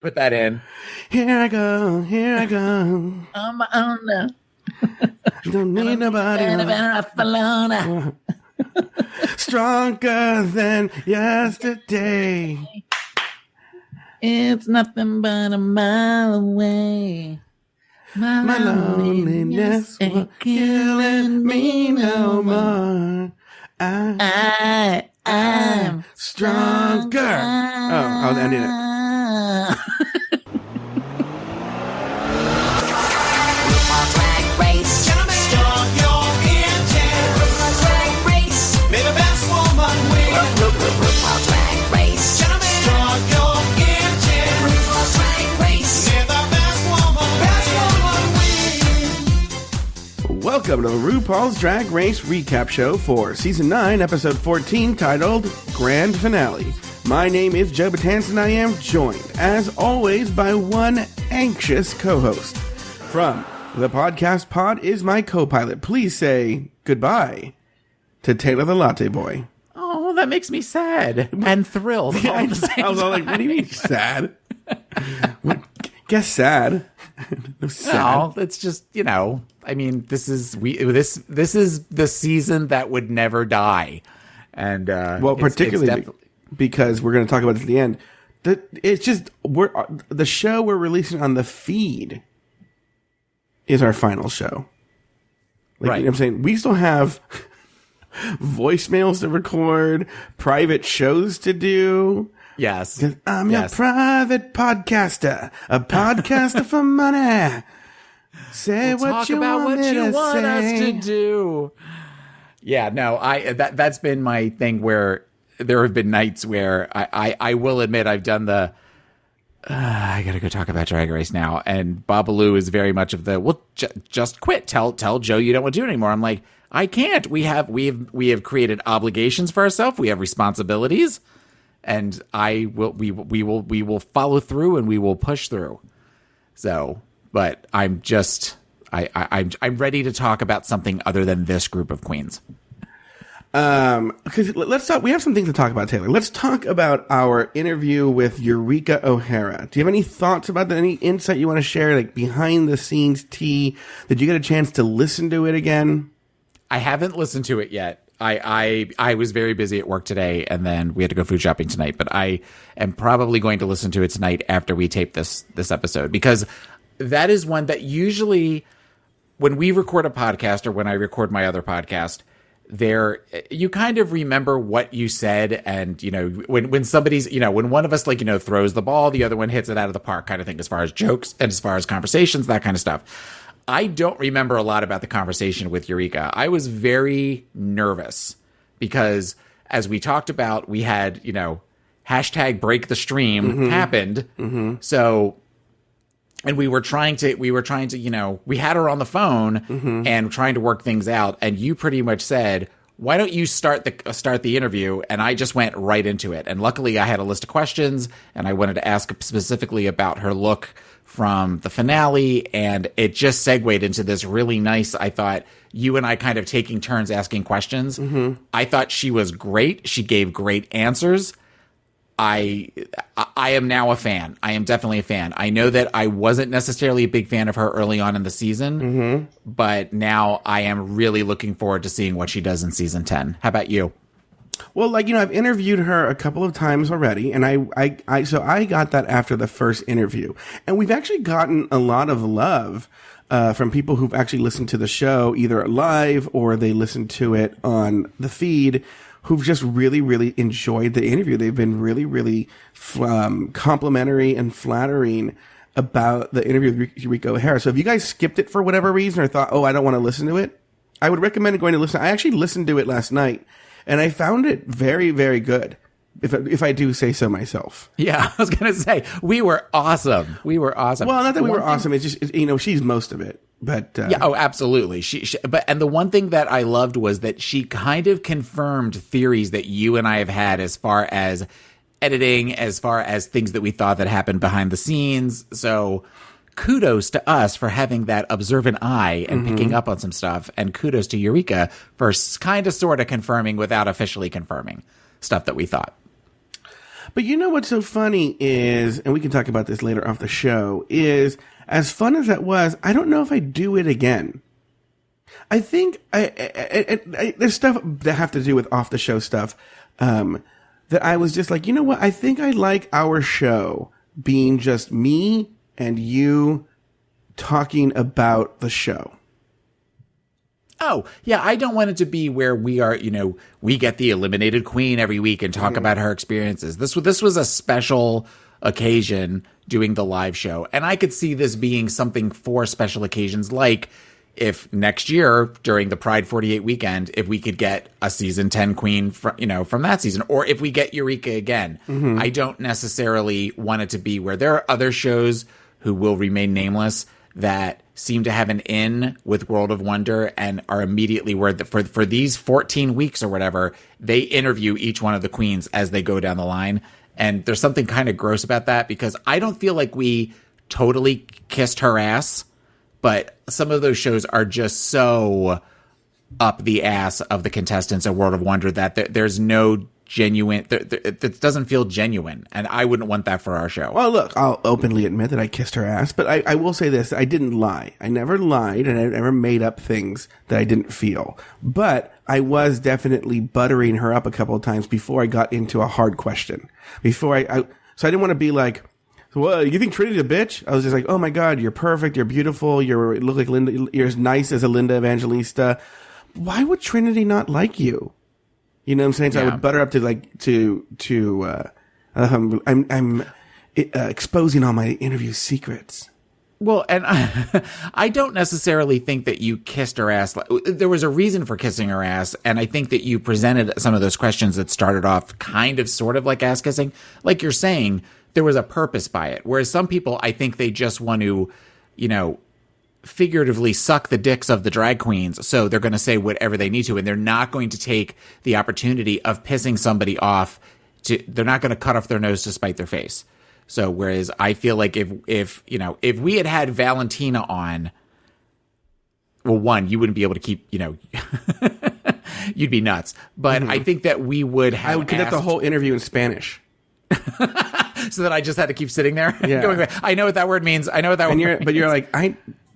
Put that in. Here I go. On my own now. Don't need nobody. Stronger than yesterday. It's nothing but a mile away. My loneliness will killing me no more. I'm stronger. Oh, I was ending it. RuPaul's Drag Race. Start your engine. RuPaul's Drag Race. May the best woman win. RuPaul's Drag Race. Start your engine. RuPaul's Drag Race. May the best woman win. Welcome to the RuPaul's Drag Race recap show for Season 9, Episode 14, titled Grand Finale. My name is Joe Betance, and I am joined, as always, by one anxious co-host. From the podcast pod is my co-pilot. Please say goodbye to Taylor the Latte Boy. Oh, that makes me sad and thrilled. I was all like, what do you mean sad? Guess sad. No, sad. No, it's just, I mean, this is the season that would never die. And particularly because we're going to talk about this at the end. It's just the show we're releasing on the feed is our final show. Like, right. You know what I'm saying? We still have voicemails to record, private shows to do. Yes. I'm your private podcaster, a podcaster for money. Say we'll what you want me to say. Us to do. Yeah, no, that's been my thing where there have been nights where I will admit I've done the I gotta go talk about Drag Race now, and Babalu is very much of the just quit. Tell Joe you don't want to do it anymore. I'm like, I can't. We have created obligations for ourselves. We have responsibilities, and we will follow through and we will push through. So, but I'm ready to talk about something other than this group of queens. Because let's talk. We have some things to talk about, Taylor. Let's talk about our interview with Eureka O'Hara. Do you have any thoughts about that? Any insight you want to share, like behind the scenes tea? Did you get a chance to listen to it again? I haven't listened to it yet. I was very busy at work today, and then we had to go food shopping tonight. But I am probably going to listen to it tonight after we tape this episode, because that is one that usually when we record a podcast or when I record my other podcast, you kind of remember what you said, and when somebody's when one of us throws the ball, the other one hits it out of the park, kind of thing, as far as jokes and as far as conversations, that kind of stuff. I don't remember a lot about the conversation with Eureka. I was very nervous because, as we talked about, we had hashtag break the stream happened. Mm-hmm. So, and we were trying to we had her on the phone and trying to work things out. And you pretty much said, why don't you start the interview? And I just went right into it. And luckily I had a list of questions, and I wanted to ask specifically about her look from the finale. And it just segued into this really nice, I thought, you and I kind of taking turns asking questions. Mm-hmm. I thought she was great. She gave great answers. I am now a fan. I am definitely a fan. I know that I wasn't necessarily a big fan of her early on in the season, but now I am really looking forward to seeing what she does in season 10. How about you? Well, I've interviewed her a couple of times already, and so I got that after the first interview, and we've actually gotten a lot of love from people who've actually listened to the show either live or they listened to it on the feed, who've just really, really enjoyed the interview. They've been really, really complimentary and flattering about the interview with Eureka O'Hara. So if you guys skipped it for whatever reason or thought, I don't want to listen to it, I would recommend going to listen. I actually listened to it last night, and I found it very, very good, if I do say so myself. Yeah, I was going to say, we were awesome. Well, not that we were awesome. It's just, she's most of it. But absolutely. And the one thing that I loved was that she kind of confirmed theories that you and I have had as far as editing, as far as things that we thought that happened behind the scenes. So kudos to us for having that observant eye and picking up on some stuff. And kudos to Eureka for kind of sort of confirming without officially confirming stuff that we thought. But you know what's so funny is, and we can talk about this later off the show, is as fun as that was, I don't know if I'd do it again. I think there's stuff that have to do with off the show stuff that I was just like, you know what? I think I like our show being just me and you talking about the show. Oh, yeah, I don't want it to be where we are, we get the eliminated queen every week and talk about her experiences. This was a special occasion doing the live show. And I could see this being something for special occasions, like if next year during the Pride 48 weekend, if we could get a season 10 queen from that season, or if we get Eureka again. I don't necessarily want it to be where there are other shows who will remain nameless that seem to have an in with World of Wonder and are immediately where for these 14 weeks or whatever, they interview each one of the queens as they go down the line. And there's something kind of gross about that because I don't feel like we totally kissed her ass, but some of those shows are just so up the ass of the contestants at World of Wonder that there's no genuine, it doesn't feel genuine, and I wouldn't want that for our show. Well, look, I'll openly admit that I kissed her ass, but I will say this, I didn't lie. I never lied, and I never made up things that I didn't feel. But I was definitely buttering her up a couple of times before I got into a hard question. So I didn't want to be like, well, you think Trinity's a bitch? I was just like, oh my God, you're perfect, you're beautiful, you look like Linda, you're as nice as a Linda Evangelista. Why would Trinity not like you? You know what I'm saying? So I would butter up I'm exposing all my interview secrets. Well, and I don't necessarily think that you kissed her ass. There was a reason for kissing her ass, and I think that you presented some of those questions that started off kind of sort of like ass kissing. Like you're saying, there was a purpose by it. Whereas some people, I think they just want to, figuratively suck the dicks of the drag queens, so they're going to say whatever they need to, and they're not going to take the opportunity of pissing somebody off. They're not going to cut off their nose to spite their face. So whereas I feel like if we had Valentina on, well, one, you wouldn't be able to keep, you'd be nuts. But I think that we would have. I would conduct the whole interview in Spanish. So that I just had to keep sitting there. Yeah. Going, I know what that word means. I know what that word means. But you're like,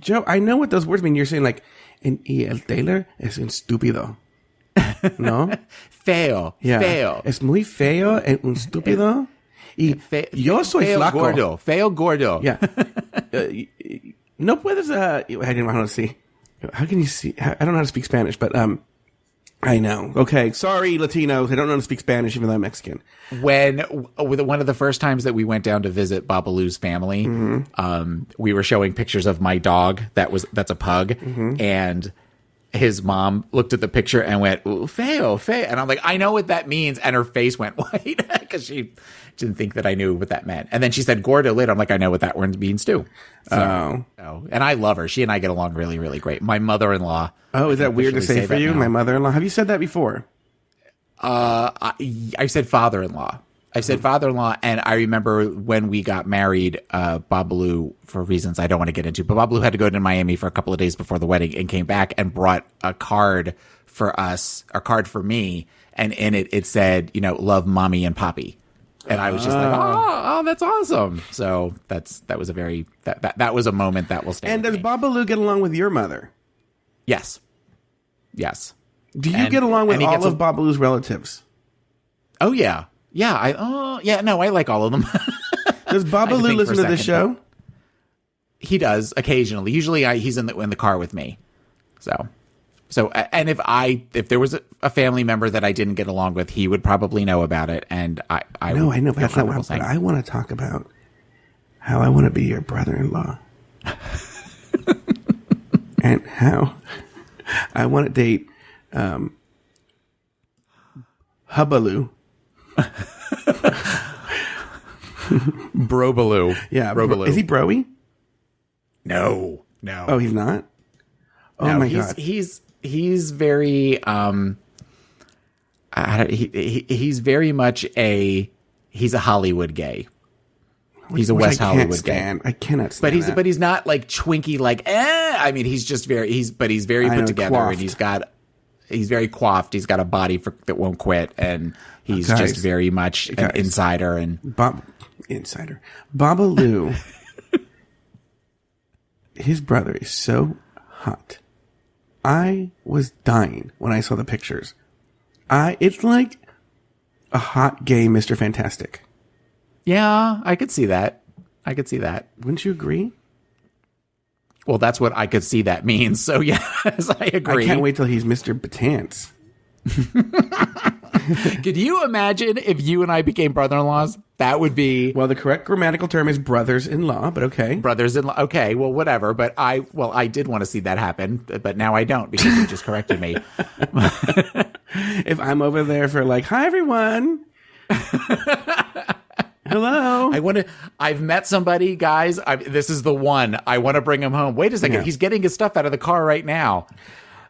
Joe, I know what those words mean. You're saying like, y el Taylor es un estúpido. No? Feo. Yeah. Feo. Es muy feo en un estúpido. Y yo soy feo flaco. Gordo. Feo gordo. Yeah. No puedes, I didn't know how to see. How can you see? I don't know how to speak Spanish, but, I know. Okay. Sorry, Latinos. I don't know how to speak Spanish, even though I'm Mexican. With one of the first times that we went down to visit Babalu's family, we were showing pictures of my dog that's a pug, and his mom looked at the picture and went, feo, feo. And I'm like, I know what that means. And her face went white because she didn't think that I knew what that meant. And then she said gordo later. I'm like, I know what that word means too. So, and I love her. She and I get along really, really great. My mother-in-law. Oh, is that weird to say for you? Now. My mother-in-law. Have you said that before? I said father-in-law. And I remember when we got married, Babalu, for reasons I don't want to get into, but Babalu had to go to Miami for a couple of days before the wedding and came back and brought a card for me, and in it said, love mommy and poppy. And I was just like, oh, that's awesome. So that was a moment that will stay. And does Babalu get along with your mother? Yes. Do you get along with all of Babalu's relatives? Oh yeah. Yeah. I like all of them. Does Babalu listen to this show? He does occasionally. Usually he's in the car with me. So, and if there was a family member that I didn't get along with, he would probably know about it. And I know, but that's not what I want to talk about. How I want to be your brother-in-law. And how I want to date, Hubbaloo. Brobaloo. Yeah. Brobaloo. Is he broy? No. Oh, he's not? Oh no, my God. He's very, he's very much he's a Hollywood gay. He's a West Hollywood gay. I cannot stand but he's not like Twinkie, like, I mean, he's just very, he's very put together, and he's got very coiffed. He's got a body that won't quit, and he's Guys, just very much an insider. And Babalu, his brother is so hot. I was dying when I saw the pictures. It's like a hot gay Mr. Fantastic. yeah, I could see that. Wouldn't you agree? Well, that's what I could see that means. So yes, I agree. I can't wait till he's Mr. Betance. Could you imagine if you and I became brother-in-laws? That would be... Well, the correct grammatical term is brothers-in-law, but okay. Brothers-in-law. Okay, well, whatever. But I did want to see that happen, but now I don't because you just corrected me. If I'm over there for like, hi, everyone. Hello. I've met somebody, guys. This is the one. I want to bring him home. Wait a second. Yeah. He's getting his stuff out of the car right now.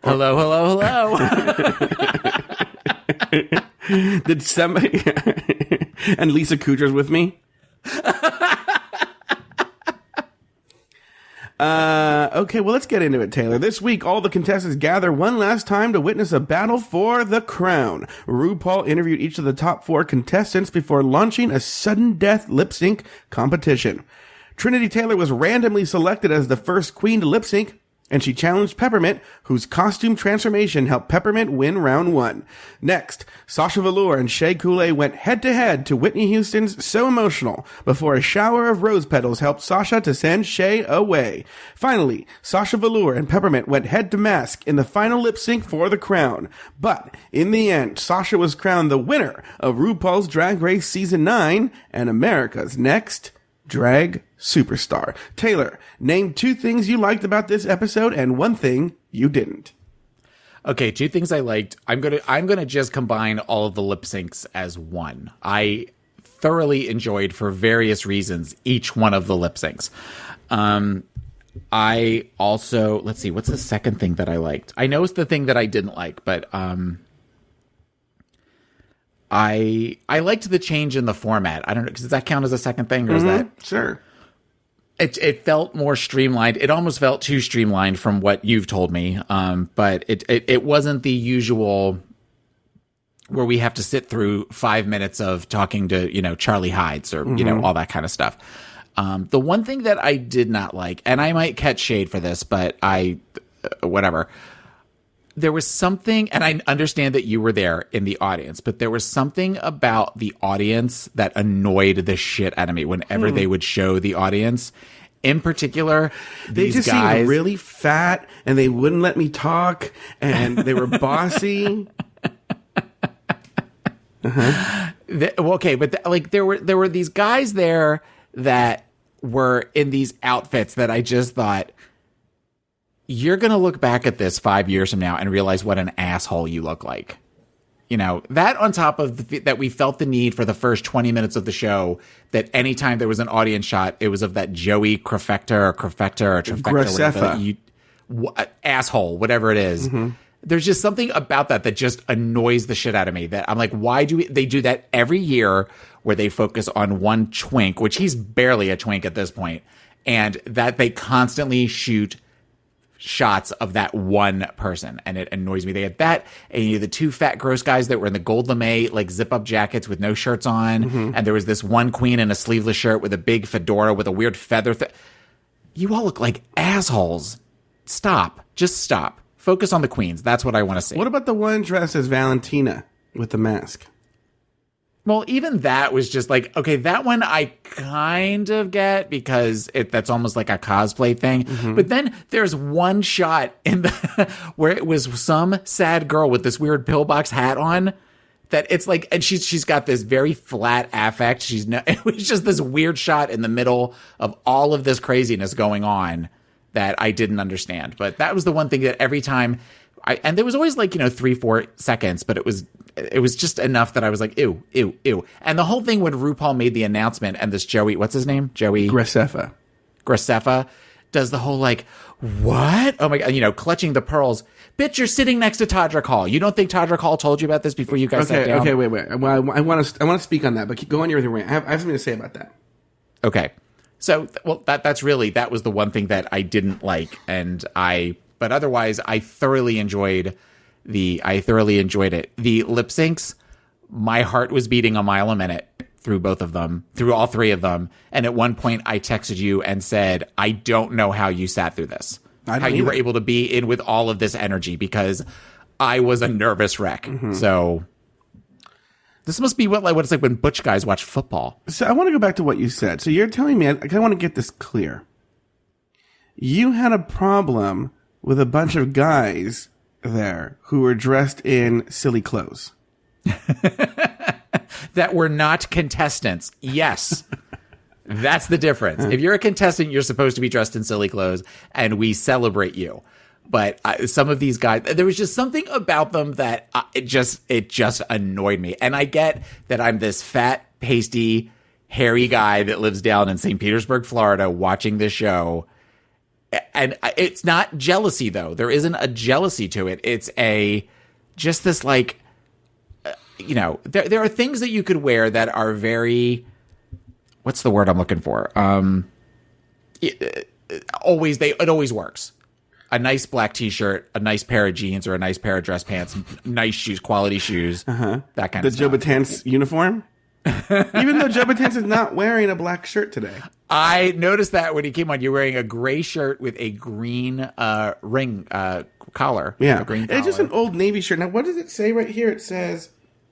Hello, hello, hello. Did somebody... and Lisa Kudrow's with me? Okay, well, let's get into it, Taylor. This week, all the contestants gather one last time to witness a battle for the crown. RuPaul interviewed each of the top 4 contestants before launching a sudden death lip sync competition. Trinity Taylor was randomly selected as the first queen to lip sync, and she challenged Peppermint, whose costume transformation helped Peppermint win round 1. Next, Sasha Velour and Shea Coulee went head-to-head to Whitney Houston's So Emotional, before a shower of rose petals helped Sasha to send Shea away. Finally, Sasha Velour and Peppermint went head-to-mask in the final lip-sync for the crown. But, in the end, Sasha was crowned the winner of RuPaul's Drag Race Season 9 and America's Next Drag Superstar. Taylor, name 2 things you liked about this episode and 1 thing you didn't. Okay, 2 things I liked. I'm gonna just combine all of the lip syncs as one. I thoroughly enjoyed, for various reasons, each one of the lip syncs. I also, let's see, what's the second thing that I liked? I know it's the thing that I didn't like, but I liked the change in the format. I don't know, does that count as a second thing, or is that... Sure. It felt more streamlined. It almost felt too streamlined from what you've told me. But it wasn't the usual where we have to sit through 5 minutes of talking to, Charlie Hides or, all that kind of stuff. The one thing that I did not like, and I might catch shade for this, but whatever. There was something, and I understand that you were there in the audience, but there was something about the audience that annoyed the shit out of me whenever they would show the audience. In particular, They these just guys seemed really fat, and they wouldn't let me talk, and they were bossy. Okay, but there were these guys there that were in these outfits that I just thought, you're going to look back at this 5 years from now and realize what an asshole you look like. That on top of that we felt the need for the first 20 minutes of the show that anytime there was an audience shot, it was of that Joey Crefector or Trifecta, asshole, whatever it is. There's just something about that just annoys the shit out of me, that I'm like, why do they do that every year where they focus on one twink, which he's barely a twink at this point, and that they constantly shoot shots of that one person, and it annoys me. They had that, and the 2 fat gross guys that were in the gold lame like zip-up jackets with no shirts on, and there was this one queen in a sleeveless shirt with a big fedora with a weird feather. You all look like assholes. Just stop. Focus on the queens. That's what I want to see. What about the one dressed as Valentina with the mask? Well, even that was just like, okay, that one I kind of get because that's almost like a cosplay thing. But then there's one shot where it was some sad girl with this weird pillbox hat on that it's like, and she's got this very flat affect. It was just this weird shot in the middle of all of this craziness going on that I didn't understand. But that was the one thing that every time and there was always like, 3-4 seconds, but it was just enough that I was like, ew, ew, ew. And the whole thing when RuPaul made the announcement and this Joey, what's his name? Joey Graceffa does the whole like, what? Oh my God, clutching the pearls. Bitch, you're sitting next to Todrick Hall. You don't think Todrick Hall told you about this before you guys sat down? Okay, wait. Well, I want to speak on that, but go on your rant. I have something to say about that. Okay. So, that was the one thing that I didn't like, but otherwise I thoroughly enjoyed I thoroughly enjoyed it. The lip syncs, my heart was beating a mile a minute through both of them, through all three of them. And at one point I texted you and said, I don't know how you sat through this. How you were able to be in with all of this energy, because I was a nervous wreck. So this must be what it's like when butch guys watch football. So I want to go back to what you said. So you're telling me, I want to get this clear. You had a problem with a bunch of guys there who were dressed in silly clothes. That were not contestants. Yes. That's the difference. If you're a contestant, you're supposed to be dressed in silly clothes, and we celebrate you. But some of these guys, there was just something about them that it just annoyed me. And I get that I'm this fat, pasty, hairy guy that lives down in St. Petersburg, Florida, watching this show. And it's not jealousy, though. There isn't a jealousy to it. It's just this like, there are things that you could wear that are very, what's the word I'm looking for? It always works. A nice black t-shirt, a nice pair of jeans, or a nice pair of dress pants, nice shoes, quality shoes, that kind of stuff. The Joe Betance uniform? Even though Joe Betance is not wearing a black shirt today. I noticed that when he came on, you're wearing a gray shirt with a green ring collar. Yeah. A green collar. It's just an old Navy shirt. Now, what does it say right here? It says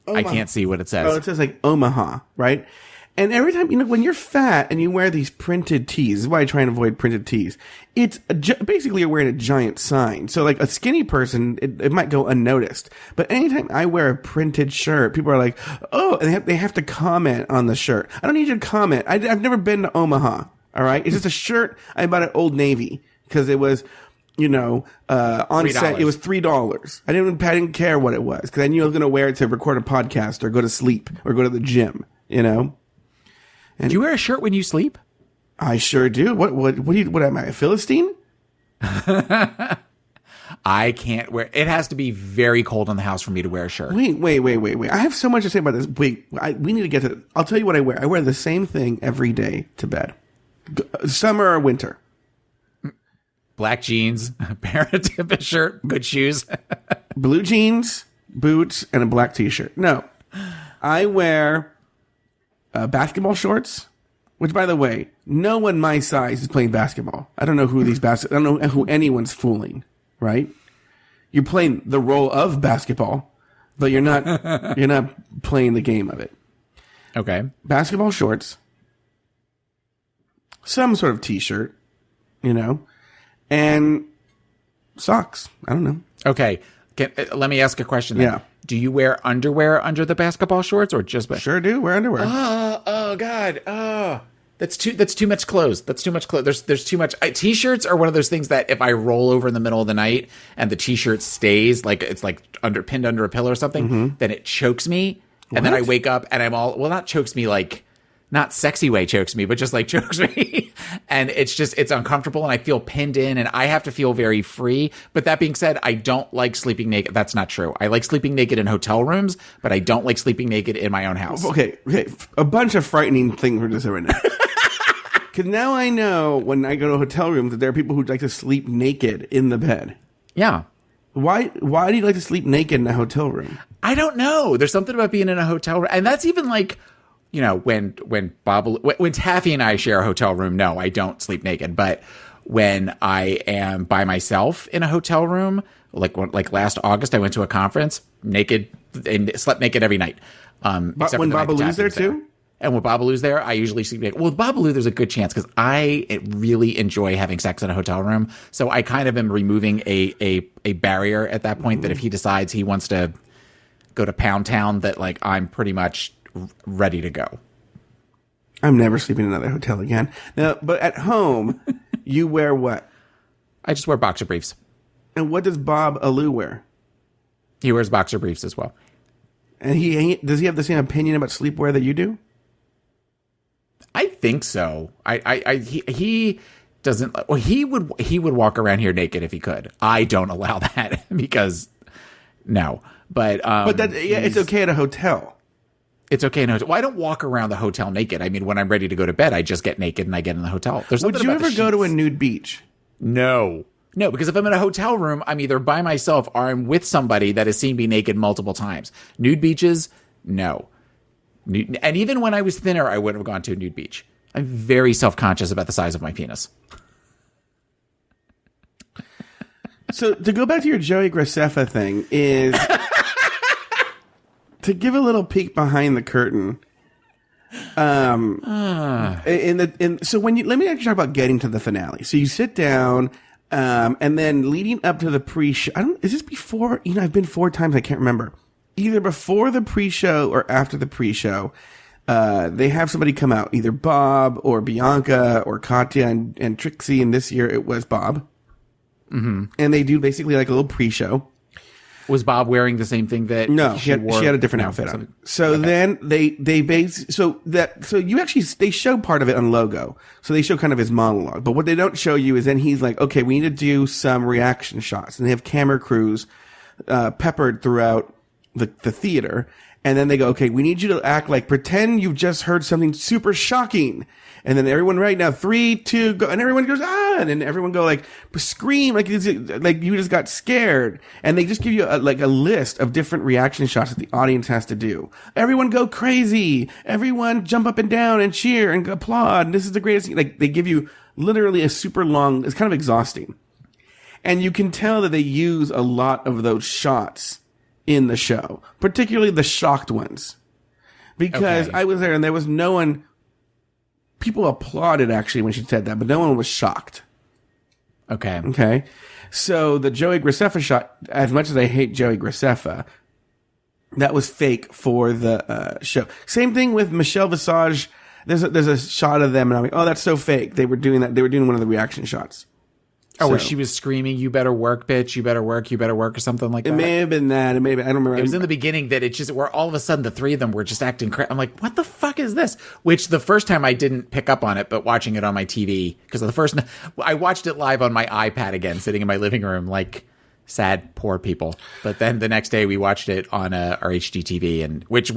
Omaha. I can't see what it says. Oh, it says like Omaha, right? And every time, when you're fat and you wear these printed tees, this is why I try and avoid printed tees. It's basically you're wearing a giant sign. So like a skinny person, it might go unnoticed. But anytime I wear a printed shirt, people are like, oh, and they have to comment on the shirt. I don't need you to comment. I've never been to Omaha. All right. It's just a shirt I bought at Old Navy because it was, on set, it was $3. I didn't care what it was because I knew I was going to wear it to record a podcast or go to sleep or go to the gym, And do you wear a shirt when you sleep? I sure do. What am I, a Philistine? I can't wear. It has to be very cold in the house for me to wear a shirt. Wait. I have so much to say about this. We need to get to it. I'll tell you what I wear. I wear the same thing every day to bed. Summer or winter. Black jeans, a pair of shirt, good shoes. Blue jeans, boots, and a black t-shirt. No. I wear basketball shorts, which, by the way, no one my size is playing basketball. I don't know who I don't know who anyone's fooling, right? You're playing the role of basketball, but you're not playing the game of it. Okay. Basketball shorts, some sort of t-shirt, and socks. I don't know. Okay. Let me ask a question then. Yeah. Do you wear underwear under the basketball shorts or just... Sure do. Wear underwear. Oh God. Oh, that's too much clothes. That's too much clothes. There's too much. T-shirts are one of those things that if I roll over in the middle of the night and the t-shirt stays, like it's like pinned under a pillow or something, then it chokes me. What? And then I wake up and I'm not chokes me like, not sexy way chokes me, but just like chokes me. And it's uncomfortable and I feel pinned in and I have to feel very free. But that being said, I don't like sleeping naked. That's not true. I like sleeping naked in hotel rooms, but I don't like sleeping naked in my own house. Okay. A bunch of frightening things we're just right now. Because now I know when I go to hotel rooms that there are people who like to sleep naked in the bed. Yeah. Why do you like to sleep naked in a hotel room? I don't know. There's something about being in a hotel room. And that's even like... when Taffy and I share a hotel room, no, I don't sleep naked. But when I am by myself in a hotel room, like last August, I went to a conference naked and slept naked every night. But when Babalu's there too? And when Babalu's there, I usually sleep naked. Well, with Babalu, there's a good chance because I really enjoy having sex in a hotel room. So I kind of am removing a barrier at that point that if he decides he wants to go to Pound Town, that like I'm pretty much ready to go. I'm never sleeping in another hotel again. Now, but at home, you wear what? I just wear boxer briefs. And what does Bob Alou wear? He wears boxer briefs as well. And does he have the same opinion about sleepwear that you do? I think so. He doesn't. Well, he would walk around here naked if he could. I don't allow that because no. But it's okay at a hotel. It's okay in a hotel. Well, I don't walk around the hotel naked. I mean, when I'm ready to go to bed, I just get naked and I get in the hotel. Would you ever go to a nude beach? No. No, because if I'm in a hotel room, I'm either by myself or I'm with somebody that has seen me naked multiple times. Nude beaches, no. And even when I was thinner, I wouldn't have gone to a nude beach. I'm very self-conscious about the size of my penis. So to go back to your Joey Graceffa thing is to give a little peek behind the curtain. So when let me actually talk about getting to the finale. So you sit down, and then leading up to the pre-show. Is this before? I've been 4 times. I can't remember. Either before the pre-show or after the pre-show. They have somebody come out, either Bob or Bianca or Katya and Trixie. And this year it was Bob. Mm-hmm. And they do basically like a little pre-show. Was Bob wearing the same thing that she had a different outfit on. So then they show part of it on Logo. So they show kind of his monologue. But what they don't show you is then he's like, okay, we need to do some reaction shots. And they have camera crews peppered throughout the theater. And then they go, okay, we need you to act like, pretend you've just heard something super shocking. And then everyone right now, 3, 2, go. And everyone goes, ah, and then everyone go like, scream, like you just got scared. And they just give you a list of different reaction shots that the audience has to do. Everyone go crazy. Everyone jump up and down and cheer and applaud. And this is the greatest thing. Like they give you literally a super long, it's kind of exhausting. And you can tell that they use a lot of those shots in the show, particularly the shocked ones, because I was there and there was no one. People applauded actually when she said that, but no one was shocked. Okay. So the Joey Graceffa shot, as much as I hate Joey Graceffa, that was fake for the show. Same thing with Michelle Visage. There's a shot of them, and I'm like, oh, that's so fake. They were doing that. They were doing one of the reaction shots. Oh, where she was screaming, "You better work, bitch! You better work! You better work!" or something like that. It may have been that. It may have been, I don't remember. It was in the beginning that it just where all of a sudden the 3 of them were just acting crazy. I'm like, what the fuck is this? Which the first time I didn't pick up on it, but watching it on my TV because I watched it live on my iPad again, sitting in my living room, like sad poor people. But then the next day we watched it on our HD TV, and which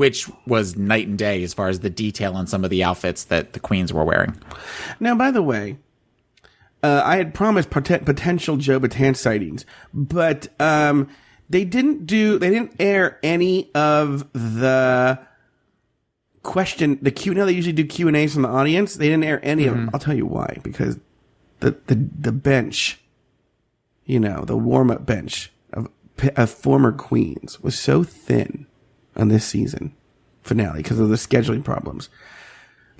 was night and day as far as the detail on some of the outfits that the queens were wearing. Now, by the way. I had promised potential Joe Betance sightings, but they didn't air any of the Q&A. They usually do Q&As from the audience. They didn't air any of them. I'll tell you why. Because the bench, the warm-up bench of former queens was so thin on this season finale because of the scheduling problems.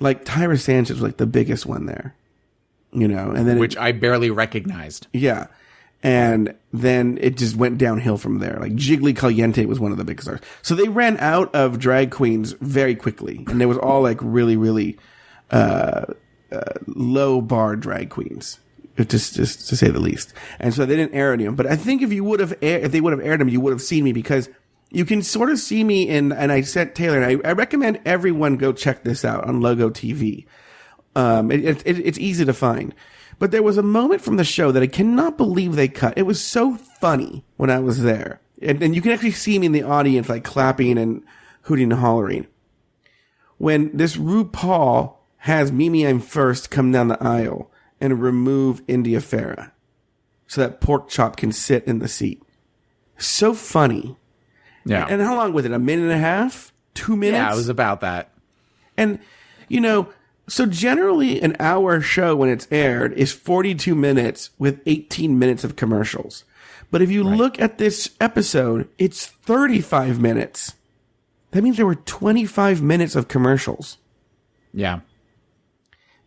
Like Tyra Sanchez was like the biggest one there. And then which I barely recognized. Yeah. And then it just went downhill from there. Like Jiggly Caliente was one of the big stars. So they ran out of drag queens very quickly. And they was all like really, really, low bar drag queens. Just to say the least. And so they didn't air any of them. But I think if they would have aired them, you would have seen me because you can sort of see me and I sent Taylor, and I recommend everyone go check this out on Logo TV. It's easy to find. But there was a moment from the show that I cannot believe they cut. It was so funny when I was there. And you can actually see me in the audience, like clapping and hooting and hollering. When this RuPaul has Mimi I'm First come down the aisle and remove India Farah so that Pork Chop can sit in the seat. So funny. Yeah. And how long was it? A minute and a half? 2 minutes? Yeah, it was about that. And, so generally an hour show when it's aired is 42 minutes with 18 minutes of commercials. But if you look at this episode, it's 35 minutes. That means there were 25 minutes of commercials. Yeah.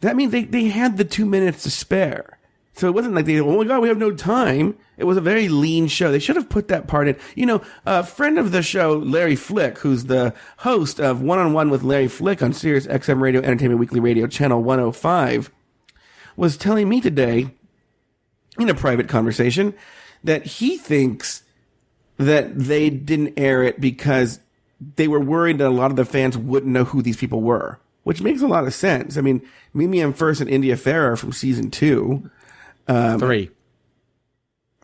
That means they had the 2 minutes to spare. So it wasn't like oh my God, we have no time. It was a very lean show. They should have put that part in. A friend of the show, Larry Flick, who's the host of One-on-One with Larry Flick on Sirius XM Radio Entertainment Weekly Radio Channel 105, was telling me today, in a private conversation, that he thinks that they didn't air it because they were worried that a lot of the fans wouldn't know who these people were, which makes a lot of sense. I mean, Mimi I'm First and India Farah are from season 2. 3.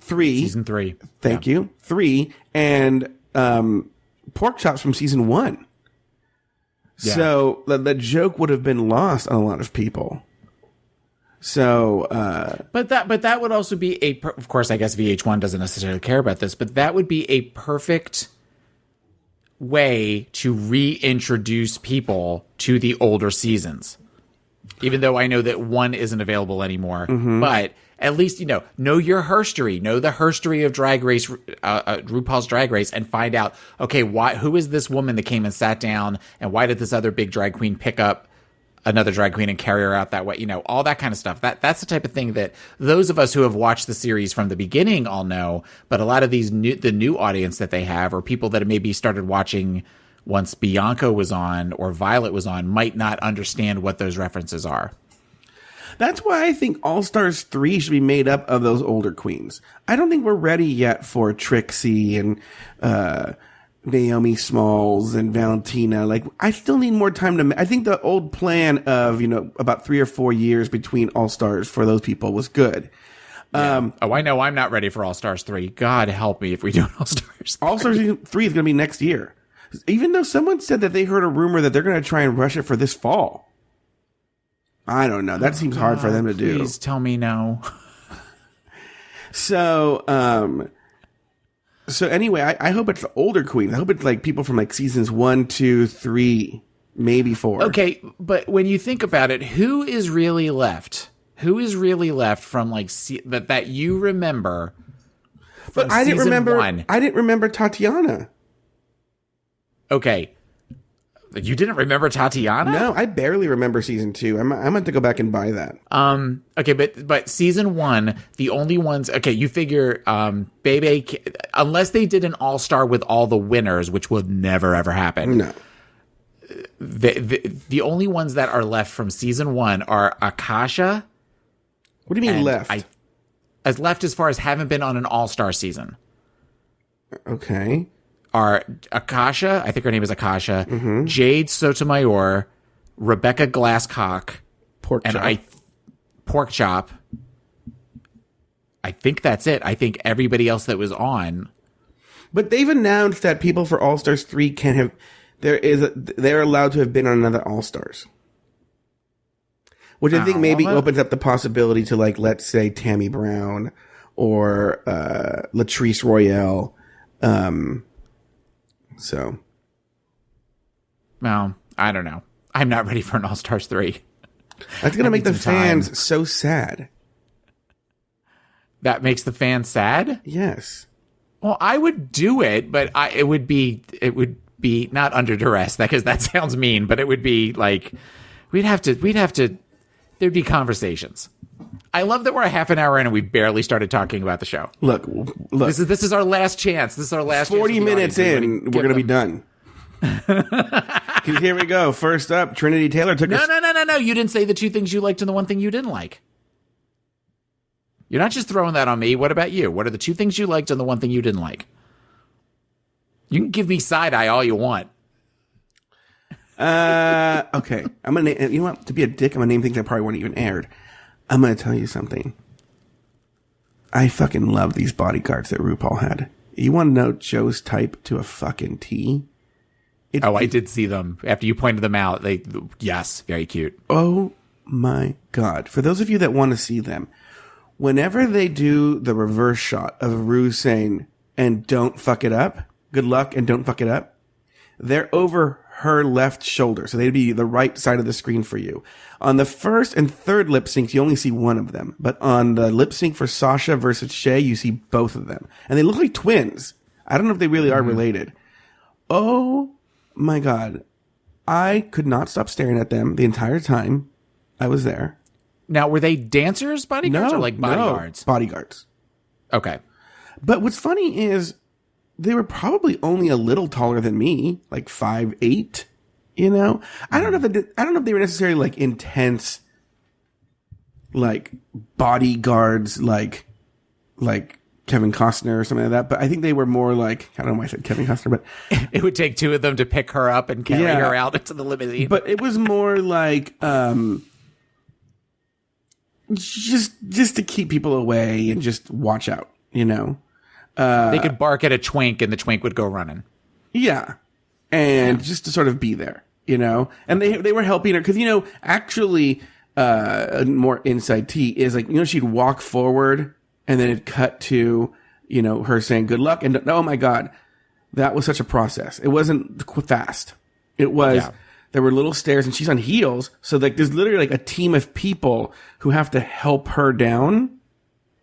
Season 3. Thank you. 3. And Pork Chops from season 1. Yeah. So the joke would have been lost on a lot of people. So, but that would also be of course, I guess VH1 doesn't necessarily care about this, but that would be a perfect way to reintroduce people to the older seasons. Even though I know that one isn't available anymore, but at least, know your herstory, know the herstory of Drag Race, RuPaul's Drag Race, and find out, okay, who is this woman that came and sat down, and why did this other big drag queen pick up another drag queen and carry her out that way? All that kind of stuff. That's the type of thing that those of us who have watched the series from the beginning all know, but a lot of the new audience that they have, or people that have maybe started watching once Bianca was on or Violet was on, might not understand what those references are. That's why I think All Stars 3 should be made up of those older queens. I don't think we're ready yet for Trixie and Naomi Smalls and Valentina. Like, I still need more time I think the old plan of, about 3 or 4 years between All Stars for those people was good. Yeah. I know I'm not ready for All Stars 3. God help me if we do an All Stars 3. All Stars 3 is going to be next year. Even though someone said that they heard a rumor that they're going to try and rush it for this fall. I don't know. That seems hard for them to do. Please tell me no. So anyway, I hope it's the older queens. I hope it's like people from like seasons 1, 2, 3, maybe 4. Okay, but when you think about it, who is really left? Who is really left from like that you remember? But I didn't remember Tatiana. Okay. You didn't remember Tatiana? No, I barely remember season 2. I'm going to go back and buy that. Okay, but season 1, the only ones, okay, you figure, Bebe, unless they did an all-star with all the winners, which would never ever happen. No. The only ones that are left from season 1 are Akasha. What do you mean left? As left as far as haven't been on an all-star season. Okay. Are Akasha, I think her name is Akasha, Jade Sotomayor, Rebecca Glasscock, Pork Chop. I think that's it. I think everybody else that was on. But they've announced that people for All Stars 3 they're allowed to have been on another All Stars. Which I think maybe opens up the possibility to, like, let's say Tammy Brown or Latrice Royale. So. Well, I don't know. I'm not ready for an All Stars 3. That's going to make the fans so sad. That makes the fans sad? Yes. Well, I would do it, but it would be not under duress, because that sounds mean, but it would be like, we'd have to, there'd be conversations. I love that we're a half an hour in and we barely started talking about the show. Look. This is our last chance. This is our last 40 minutes in, we're going to be done. Because here we go. First up, Trinity Taylor took No. You didn't say the 2 things you liked and the 1 thing you didn't like. You're not just throwing that on me. What about you? What are the 2 things you liked and the 1 thing you didn't like? You can give me side eye all you want. Okay. I'm going to, you know what? To be a dick, I'm going to name things that probably weren't even aired. I'm going to tell you something. I fucking love these bodyguards that RuPaul had. You want to know Joe's type to a fucking T? I did see them. After you pointed them out, yes, very cute. Oh my God. For those of you that want to see them, whenever they do the reverse shot of Ru saying, and don't fuck it up, good luck and don't fuck it up, they're over her left shoulder. So they'd be the right side of the screen for you. On the first and third lip syncs, you only see one of them. But on the lip sync for Sasha versus Shea, you see both of them. And they look like twins. I don't know if they really are related. Oh my God. I could not stop staring at them the entire time I was there. Now, were they dancers, bodyguards, or like bodyguards? No, bodyguards. Okay. But what's funny is they were probably only a little taller than me, like 5'8", you know? I don't know if they were necessarily like intense, like bodyguards, like Kevin Costner or something like that. But I think they were more like, I don't know why I said Kevin Costner, but it would take 2 of them to pick her up and carry her out into the limousine. But it was more like, just to keep people away and just watch out, you know? They could bark at a twink and the twink would go running. Yeah. And just to sort of be there, you know? And they were helping her because, you know, actually, more inside tea is like, she'd walk forward and then it'd cut to, her saying good luck. And oh my God, that was such a process. It wasn't fast. It was, there were little stairs and she's on heels. So like there's literally like a team of people who have to help her down.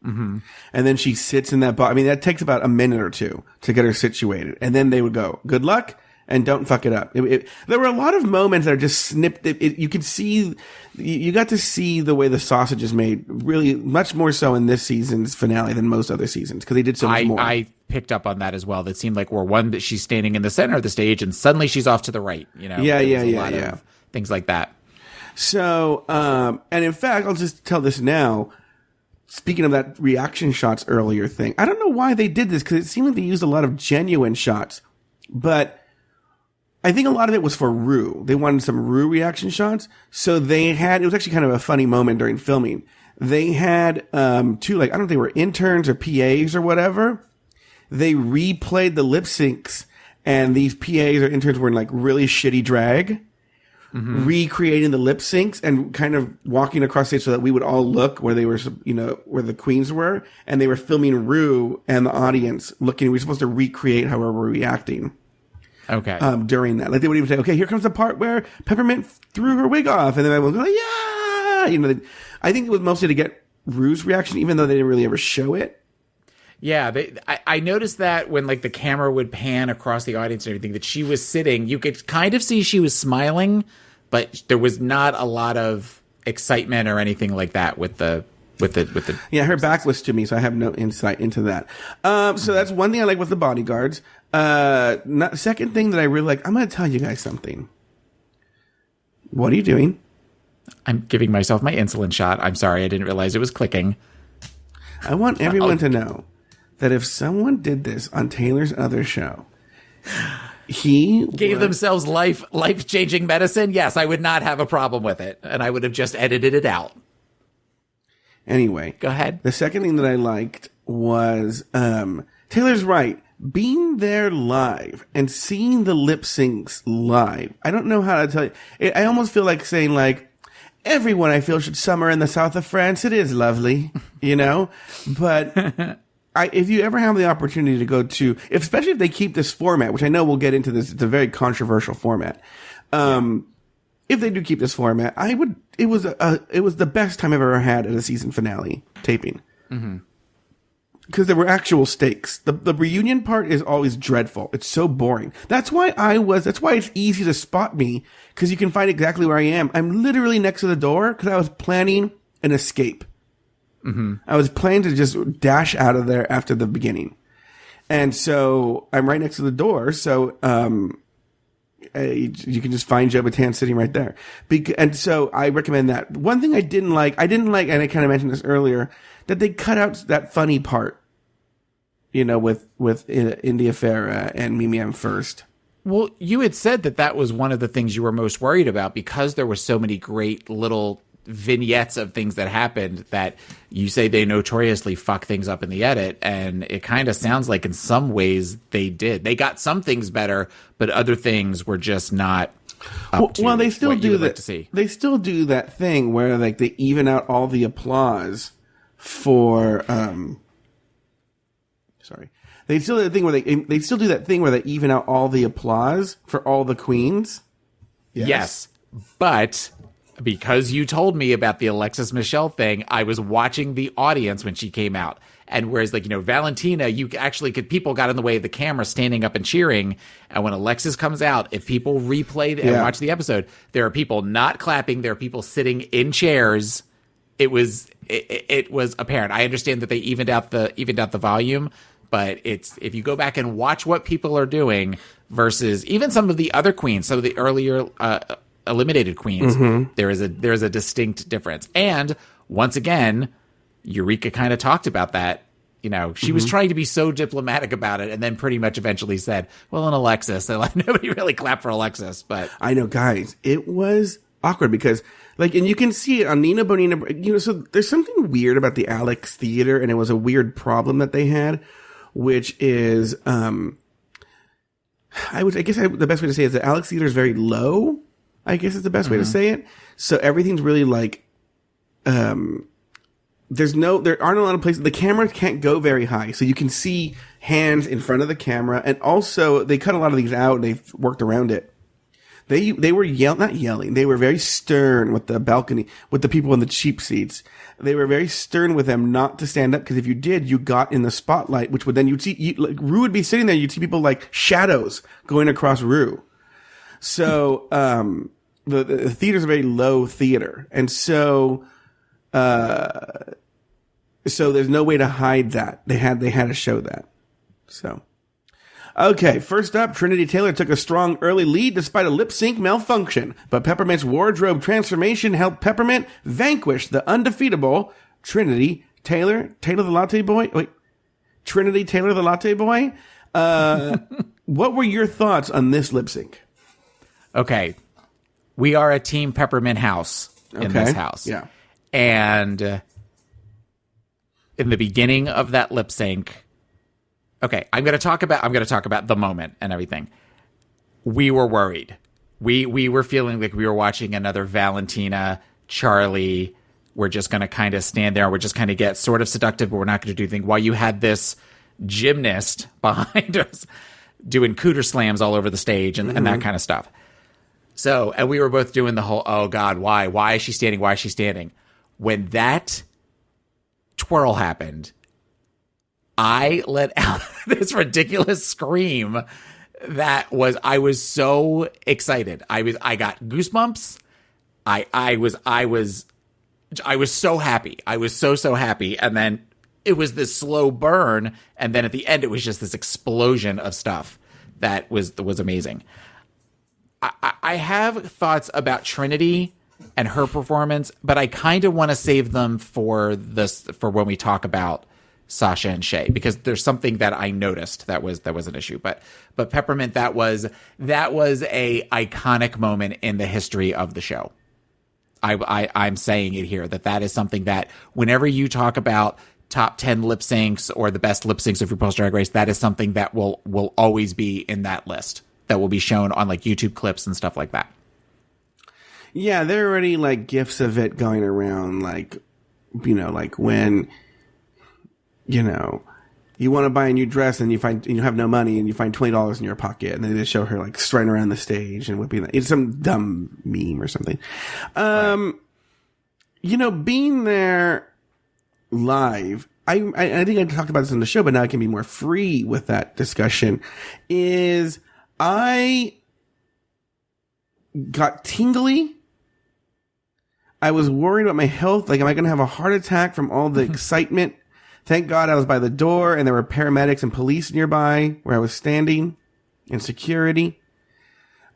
Mm-hmm. And then she sits in that box. I mean, that takes about a minute or two to get her situated. And then they would go, good luck. And don't fuck it up. There were a lot of moments that are just snipped. You could see, you got to see the way the sausage is made really much more so in this season's finale than most other seasons because they did so much more. I picked up on that as well. That seemed like that she's standing in the center of the stage and suddenly she's off to the right. Yeah. Things like that. So, and in fact, I'll just tell this now. Speaking of that reaction shots earlier thing, I don't know why they did this because it seemed like they used a lot of genuine shots, but I think a lot of it was for Ru. They wanted some Ru reaction shots. So it was actually kind of a funny moment during filming. They had, two, I don't know if they were interns or PAs or whatever. They replayed the lip syncs and these PAs or interns were in really shitty drag, recreating the lip syncs and kind of walking across stage so that we would all look where they were, where the queens were. And they were filming Ru and the audience looking. We were supposed to recreate how we were reacting. Okay. During that, they would even say, "Okay, here comes the part where Peppermint threw her wig off," and then I was like, "Yeah!" I think it was mostly to get Ru's reaction, even though they didn't really ever show it. Yeah, I noticed that when the camera would pan across the audience and everything, that she was sitting, you could kind of see she was smiling, but there was not a lot of excitement or anything like that with the. Yeah, her back was to me, so I have no insight into that. So that's one thing I like with the bodyguards. Second thing that I really like, I'm going to tell you guys something. What are you doing? I'm giving myself my insulin shot. I'm sorry, I didn't realize it was clicking. I want everyone to know that if someone did this on Taylor's other show, he gave themselves life-changing medicine, yes, I would not have a problem with it, and I would have just edited it out. Anyway, go ahead. The second thing that I liked was Taylor's right. Being there live and seeing the lip syncs live. I don't know how to tell you. I almost feel like saying everyone I feel should summer in the south of France. It is lovely, But if you ever have the opportunity to go to, especially if they keep this format, which I know we'll get into this, it's a very controversial format. If they do keep this format, it was the best time I've ever had at a season finale taping. Because there were actual stakes. The reunion part is always dreadful. It's so boring. That's why it's easy to spot me, because you can find exactly where I am. I'm literally next to the door because I was planning an escape. I was planning to just dash out of there after the beginning. And so I'm right next to the door. So, you can just find Joe Betance sitting right there. And so I recommend that. One thing I didn't like, and I kind of mentioned this earlier, that they cut out that funny part, with India Farah and Mimi M. First. Well, you had said that was one of the things you were most worried about because there were so many great little vignettes of things that happened that you say they notoriously fuck things up in the edit, and it kind of sounds like in some ways they did. They got some things better, but other things were just not up to they still what do you would that. like to see. They still do that thing where they even out all the applause for They still do that thing where they even out all the applause for all the queens. Yes, but because you told me about the Alexis Michelle thing, I was watching the audience when she came out. And whereas, Valentina, people got in the way of the camera standing up and cheering. And when Alexis comes out, if people replay and watch the episode, there are people not clapping. There are people sitting in chairs. It was apparent. I understand that they evened out the volume, but if you go back and watch what people are doing versus even some of the other queens, some of the earlier, eliminated queens, there is a distinct difference. And once again, Eureka kind of talked about that. She was trying to be so diplomatic about it, and then pretty much eventually said, "Well, in Alexis," and nobody really clapped for Alexis. But I know, guys, it was awkward because, and you can see it on Nina Bonina. So there's something weird about the Alex Theater, and it was a weird problem that they had, which is, the best way to say it is that Alex Theater is very low. I guess is the best way to say it. So everything's really there aren't a lot of places. The camera can't go very high, so you can see hands in front of the camera. And also, they cut a lot of these out and they've worked around it. They were not yelling. They were very stern with the balcony, with the people in the cheap seats. They were very stern with them not to stand up, because if you did, you got in the spotlight, which would then you'd see, like, Rue would be sitting there. You'd see people like shadows going across Rue. So, the theater's a very low theater. And so there's no way to hide that. They had to show that. So, okay. First up, Trinity Taylor took a strong early lead despite a lip sync malfunction, but Peppermint's wardrobe transformation helped Peppermint vanquish the undefeatable Trinity Taylor. Taylor the Latte Boy? Wait. Trinity Taylor the Latte Boy? What were your thoughts on this lip sync? Okay. We are a team Peppermint house in this house. Yeah. And in the beginning of that lip sync, okay, I'm going to talk about the moment and everything. We were worried. We were feeling like we were watching another Valentina, Charlie. We're just going to kind of stand there. We're just kind of get sort of seductive, but we're not going to do anything. While you had this gymnast behind us doing cooter slams all over the stage and that kind of stuff. So, and we were both doing the whole, oh God, why? Why is she standing? Why is she standing? When that twirl happened, I let out this ridiculous scream I was so excited. I got goosebumps. I was so happy. I was so happy. And then it was this slow burn. And then at the end, it was just this explosion of stuff that was amazing. I have thoughts about Trinity and her performance, but I kind of want to save them for when we talk about Sasha and Shay, because there's something that I noticed that was an issue. But Peppermint, that was a iconic moment in the history of the show. I'm saying it here that is something that whenever you talk about top 10 lip syncs or the best lip syncs of RuPaul's Drag Race, that is something that will always be in that list, that will be shown on like YouTube clips and stuff like that. Yeah, there are already like gifs of it going around, like, you know, like when, you know, you want to buy a new dress and you have no money and you find $20 in your pocket, and then they show her like strutting around the stage and whipping. It's some dumb meme or something. Right. You know, being there live, I think I talked about this on the show, but now I can be more free with that discussion. Is I got tingly. I was worried about my health. Like, am I going to have a heart attack from all the excitement? Thank God I was by the door and there were paramedics and police nearby where I was standing, and security.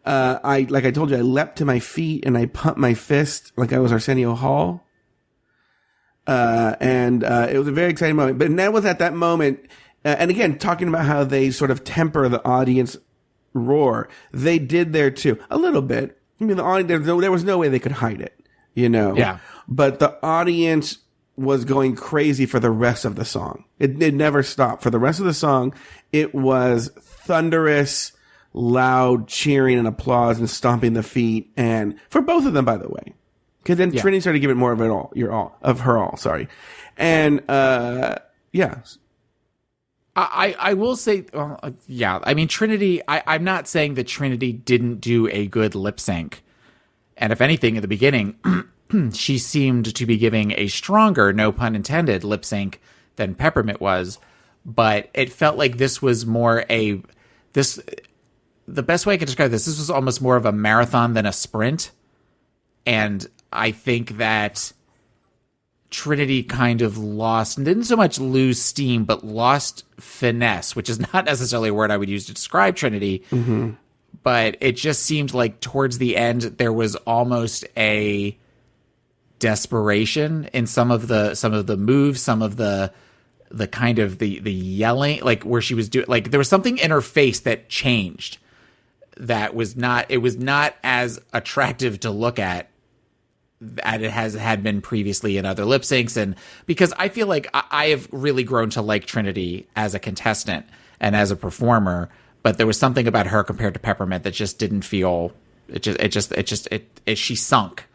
Like I told you, I leapt to my feet and I pumped my fist like I was Arsenio Hall. And it was a very exciting moment. But that was at that moment. And again, talking about how they sort of temper the audience roar. They did there too. A little bit. I mean, the audience, there was no way they could hide it, you know? Yeah. But the audience was going crazy for the rest of the song. It never stopped. For the rest of the song, it was thunderous, loud cheering and applause and stomping the feet. And for both of them, by the way. Because then Trinity started giving more of it all, of her all, sorry. And, yeah. I will say, yeah, I mean, Trinity, I'm not saying that Trinity didn't do a good lip sync. And if anything, in the beginning, she seemed to be giving a stronger, no pun intended, lip sync than Peppermint was. But it felt like this was more the best way I could describe this was almost more of a marathon than a sprint. And I think that Trinity kind of didn't so much lose steam, but lost finesse, which is not necessarily a word I would use to describe Trinity. Mm-hmm. But it just seemed like towards the end, there was almost a desperation in some of the moves, some of the kind of the yelling, like where she was doing, like there was something in her face that changed. It was not as attractive to look at as it had been previously in other lip syncs. And because I feel like I have really grown to like Trinity as a contestant and as a performer, but there was something about her compared to Peppermint that just didn't feel, she sunk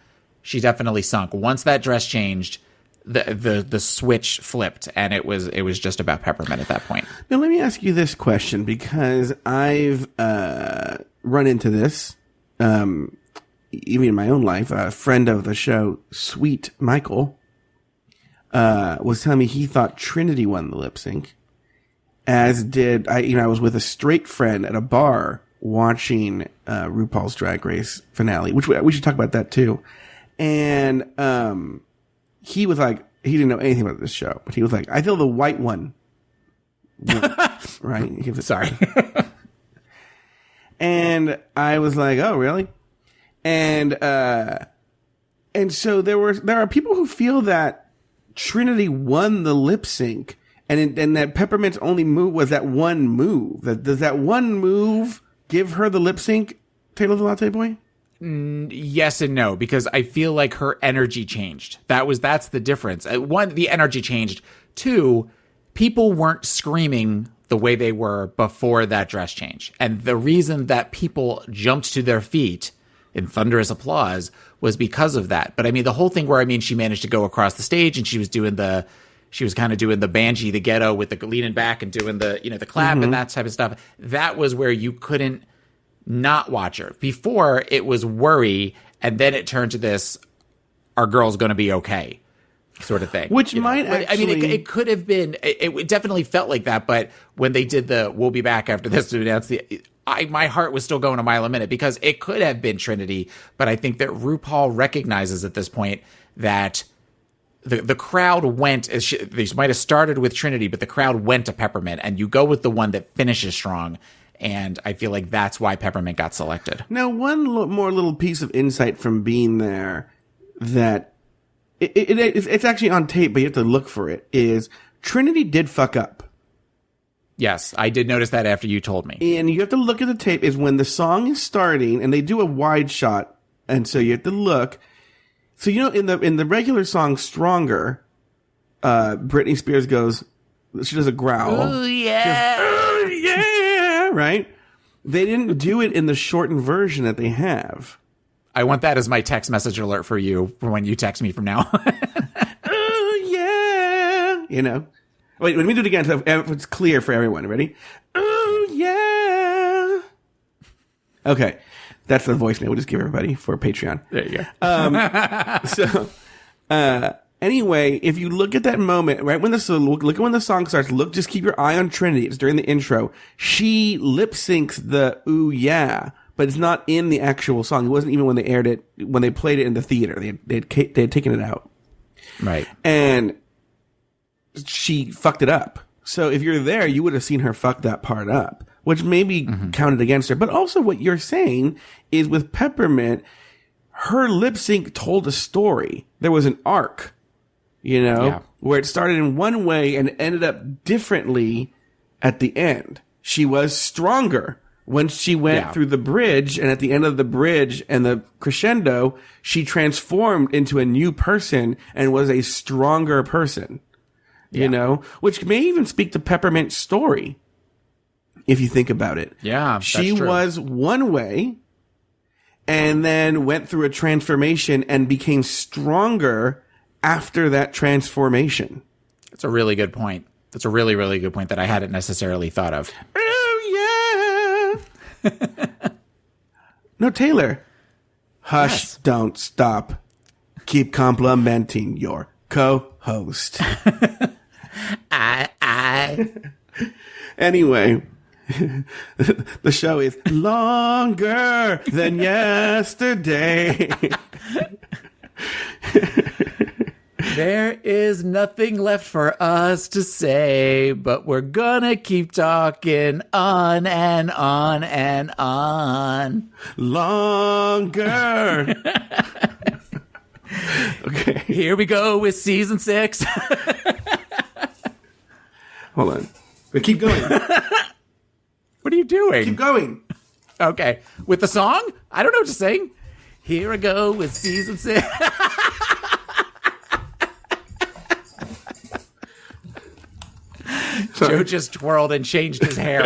she definitely sunk. Once that dress changed, the switch flipped, and it was just about Peppermint at that point. Now, let me ask you this question, because I've run into this, even in my own life. A friend of the show, Sweet Michael, was telling me he thought Trinity won the lip sync, as did I was with a straight friend at a bar watching RuPaul's Drag Race finale, which we should talk about that too. And he was like, he didn't know anything about this show, but he was like, I feel the white one. Right? He was, Sorry. And I was like, oh, really? And so there are people who feel that Trinity won the lip sync, and that Peppermint's only move was that one move. Does that one move give her the lip sync, Taylor the Latte Boy? Yes and no, because I feel like her energy changed. That's the difference. One, the energy changed. Two, people weren't screaming the way they were before that dress change. And the reason that people jumped to their feet in thunderous applause was because of that. But I mean, the whole thing where, she managed to go across the stage and she was kind of doing the Banshee, the ghetto with the leaning back and doing the clap and that type of stuff. That was where you couldn't not watch her. Before, it was worry, and then it turned to this, our girl's going to be okay sort of thing. Which might actually... it could have been, it definitely felt like that, but when they did the we'll be back after this to announce my heart was still going a mile a minute, because it could have been Trinity, but I think that RuPaul recognizes at this point that the crowd went, they might have started with Trinity, but the crowd went to Peppermint, and you go with the one that finishes strong. And I feel like that's why Peppermint got selected. Now, one more little piece of insight from being there that it's actually on tape, but you have to look for it, is Trinity did fuck up. Yes, I did notice that after you told me. And you have to look at the tape is when the song is starting, and they do a wide shot, and so you have to look. So, in the regular song Stronger, Britney Spears she does a growl. Oh, yeah. Oh, yeah. Right? They didn't do it in the shortened version that they have. I want that as my text message alert for you for when you text me from now on. Oh, yeah. Wait, let me do it again so it's clear for everyone. Ready? Oh, yeah. Okay. That's the voicemail we'll just give everybody for Patreon. There you go. Anyway, if you look at that moment, right when look at when the song starts, just keep your eye on Trinity. It's during the intro. She lip syncs the ooh yeah, but it's not in the actual song. It wasn't even when they aired it, when they played it in the theater. They had taken it out. Right. And she fucked it up. So if you're there, you would have seen her fuck that part up, which maybe counted against her. But also what you're saying is with Peppermint, her lip sync told a story. There was an arc. Where it started in one way and ended up differently at the end. She was stronger when she went through the bridge, and at the end of the bridge and the crescendo, she transformed into a new person and was a stronger person. Which may even speak to Peppermint's story, if you think about it. Yeah, she was one way and then went through a transformation and became stronger after that transformation. That's a really good point. That's a really, really good point that I hadn't necessarily thought of. Oh, yeah. No, Taylor. Hush, yes. Don't stop. Keep complimenting your co-host. Anyway, the show is longer than yesterday. There is nothing left for us to say, but we're gonna keep talking on and on and on. Longer. Okay. Here we go with season 6. Hold on. But keep going. What are you doing? Keep going. Okay. With the song? I don't know what to sing. Here I go with season 6. Joe just twirled and changed his hair.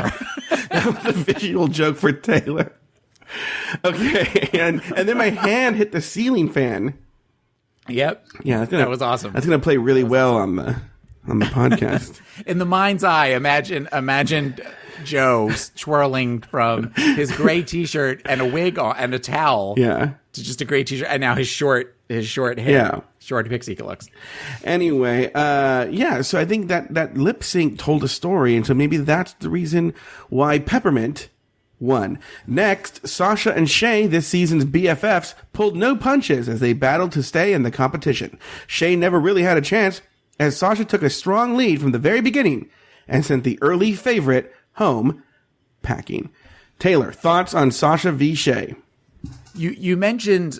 That was a visual joke for Taylor. Okay, and then my hand hit the ceiling fan. Yep. Yeah, that was awesome. That's gonna play really well on the podcast. In the mind's eye, imagine Joe twirling from his gray T-shirt and a wig on, and a towel, Yeah. to just a gray T-shirt, and now his short hair, Yeah. short pixie looks. Anyway, so I think that lip sync told a story, and so maybe that's the reason why Peppermint won. Next, Sasha and Shay, this season's BFFs, pulled no punches as they battled to stay in the competition. Shay never really had a chance, as Sasha took a strong lead from the very beginning and sent the early favorite home packing. Taylor, thoughts on Sasha v. Shay? You mentioned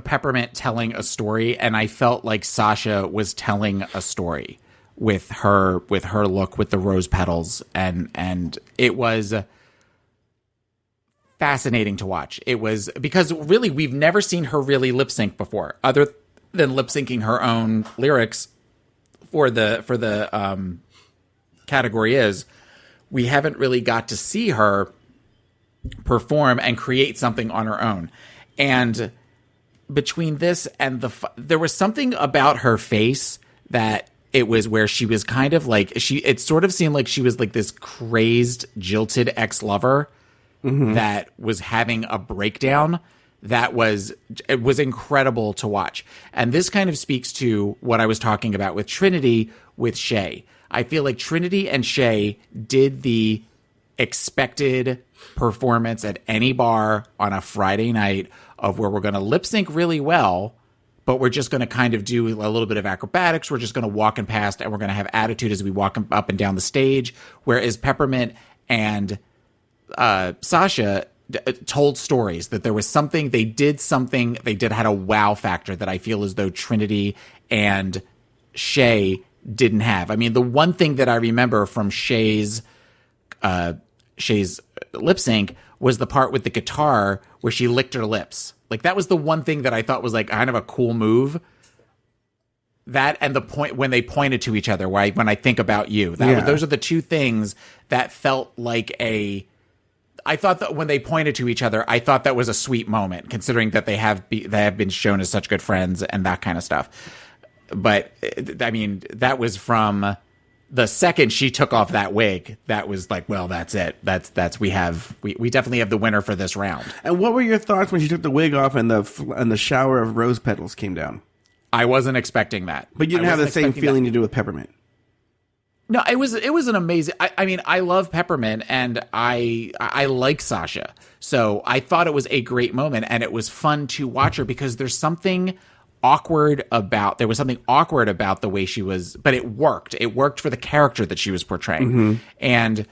Peppermint telling a story, and I felt like Sasha was telling a story with her look with the rose petals, and it was fascinating to watch. It was because really we've never seen her really lip sync before, other than lip syncing her own lyrics for the category is. We haven't really got to see her perform and create something on her own. And between this and there was something about her face that it was where she was kind of like, it sort of seemed like she was like this crazed, jilted ex-lover that was having a breakdown. It was incredible to watch. And this kind of speaks to what I was talking about with Trinity, with Shay. I feel like Trinity and Shay did the expected performance at any bar on a Friday night of where we're going to lip sync really well, but we're just going to kind of do a little bit of acrobatics. We're just going to walk in past, and we're going to have attitude as we walk up and down the stage. Whereas Peppermint and Sasha told stories, that there was something, they did had a wow factor that I feel as though Trinity and Shay didn't have. I mean, the one thing that I remember from Shay's lip sync was the part with the guitar where she licked her lips. Like, that was the one thing that I thought was like kind of a cool move. That and the point when they pointed to each other, when I think about you, those are the two things that felt like I thought that when they pointed to each other, I thought that was a sweet moment, considering that they have been shown as such good friends and that kind of stuff. But I mean, that was from the second she took off that wig. That was like, well, that's it. We definitely have the winner for this round. And what were your thoughts when she took the wig off and the shower of rose petals came down? I wasn't expecting that. But you didn't have the same feeling you do with Peppermint. No, it was an amazing. I mean, I love Peppermint and I like Sasha, so I thought it was a great moment, and it was fun to watch her because there was something awkward about the way she was, but it worked. It worked for the character that she was portraying, and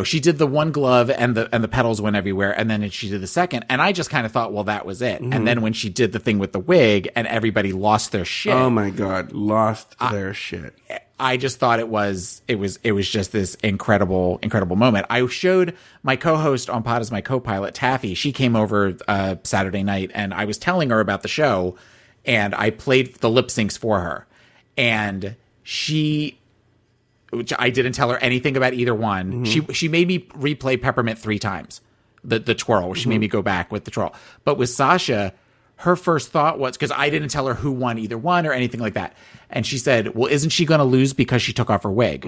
she did the one glove and the petals went everywhere, and then she did the second, and I just kind of thought, well, that was it. And then when she did the thing with the wig and everybody lost their shit. Oh my God, lost their shit. I just thought it was just this incredible moment. I showed my co-host on Pod as my co-pilot, Taffy. She came over Saturday night, and I was telling her about the show, and I played the lip syncs for her, and which I didn't tell her anything about either one. She made me replay Peppermint 3 times, the twirl. She made me go back with the twirl. But with Sasha, her first thought was, because I didn't tell her who won either one or anything like that, and she said, well, isn't she going to lose because she took off her wig?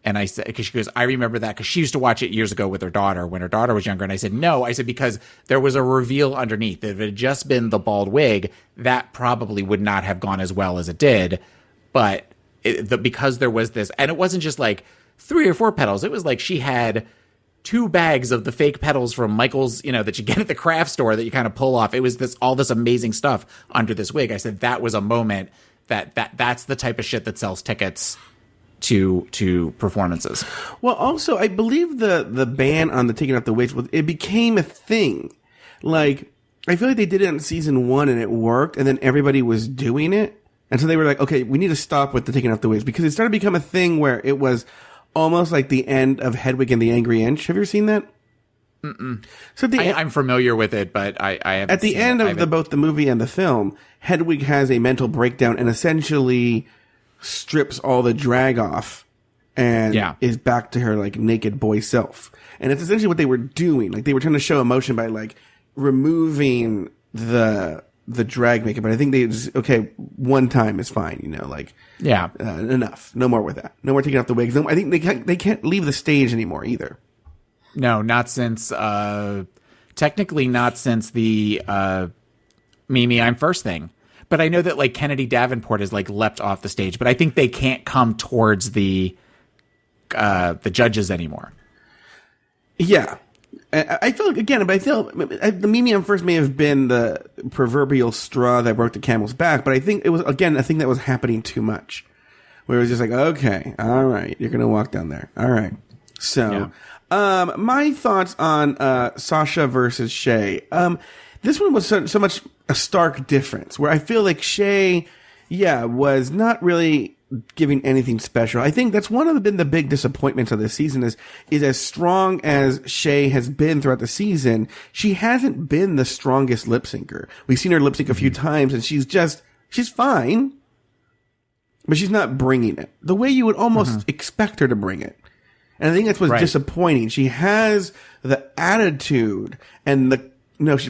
And I said, because she goes, I remember that because she used to watch it years ago with her daughter when her daughter was younger. And I said, no. I said, because there was a reveal underneath. If it had just been the bald wig, that probably would not have gone as well as it did. But because there was this, and it wasn't just like 3 or 4 petals. It was like she had 2 bags of the fake petals from Michael's, that you get at the craft store that you kind of pull off. It was all this amazing stuff under this wig. I said that was a moment that's the type of shit that sells tickets to performances. Well, also, I believe the ban on the taking off the wigs, it became a thing. Like, I feel like they did it in season 1 and it worked, and then everybody was doing it. And so they were like, okay, we need to stop with the taking off the wigs, because it started to become a thing where it was almost like the end of Hedwig and the Angry Inch. Have you ever seen that? Mm-mm. So I'm familiar with it, but I haven't. At the end of both the movie and the film, Hedwig has a mental breakdown and essentially strips all the drag off and is back to her like naked boy self. And it's essentially what they were doing. Like, they were trying to show emotion by like removing the the drag makeup, but I think they just, okay, one time is fine, Yeah. Enough. No more with that. No more taking off the wigs. No, I think they can't leave the stage anymore either. No, not since, technically not since the, Mimi, I'm first thing. But I know that like Kennedy Davenport has like leapt off the stage, but I think they can't come towards the judges anymore. Yeah. I feel like, again, but I feel the Mimi on first may have been the proverbial straw that broke the camel's back, but I think it was, again, I think that was happening too much. Where it was just like, okay, all right, you're going to walk down there. All right. So, my thoughts on Sasha versus Shea. This one was so much a stark difference, where I feel like Shea, was not really giving anything special. I think that's been the big disappointments of this season is as strong as Shea has been throughout the season, she hasn't been the strongest lip syncer. We've seen her lip sync a few times and she's fine, but she's not bringing it the way you would almost expect her to bring it. And I think that's what's disappointing. She has the attitude and that's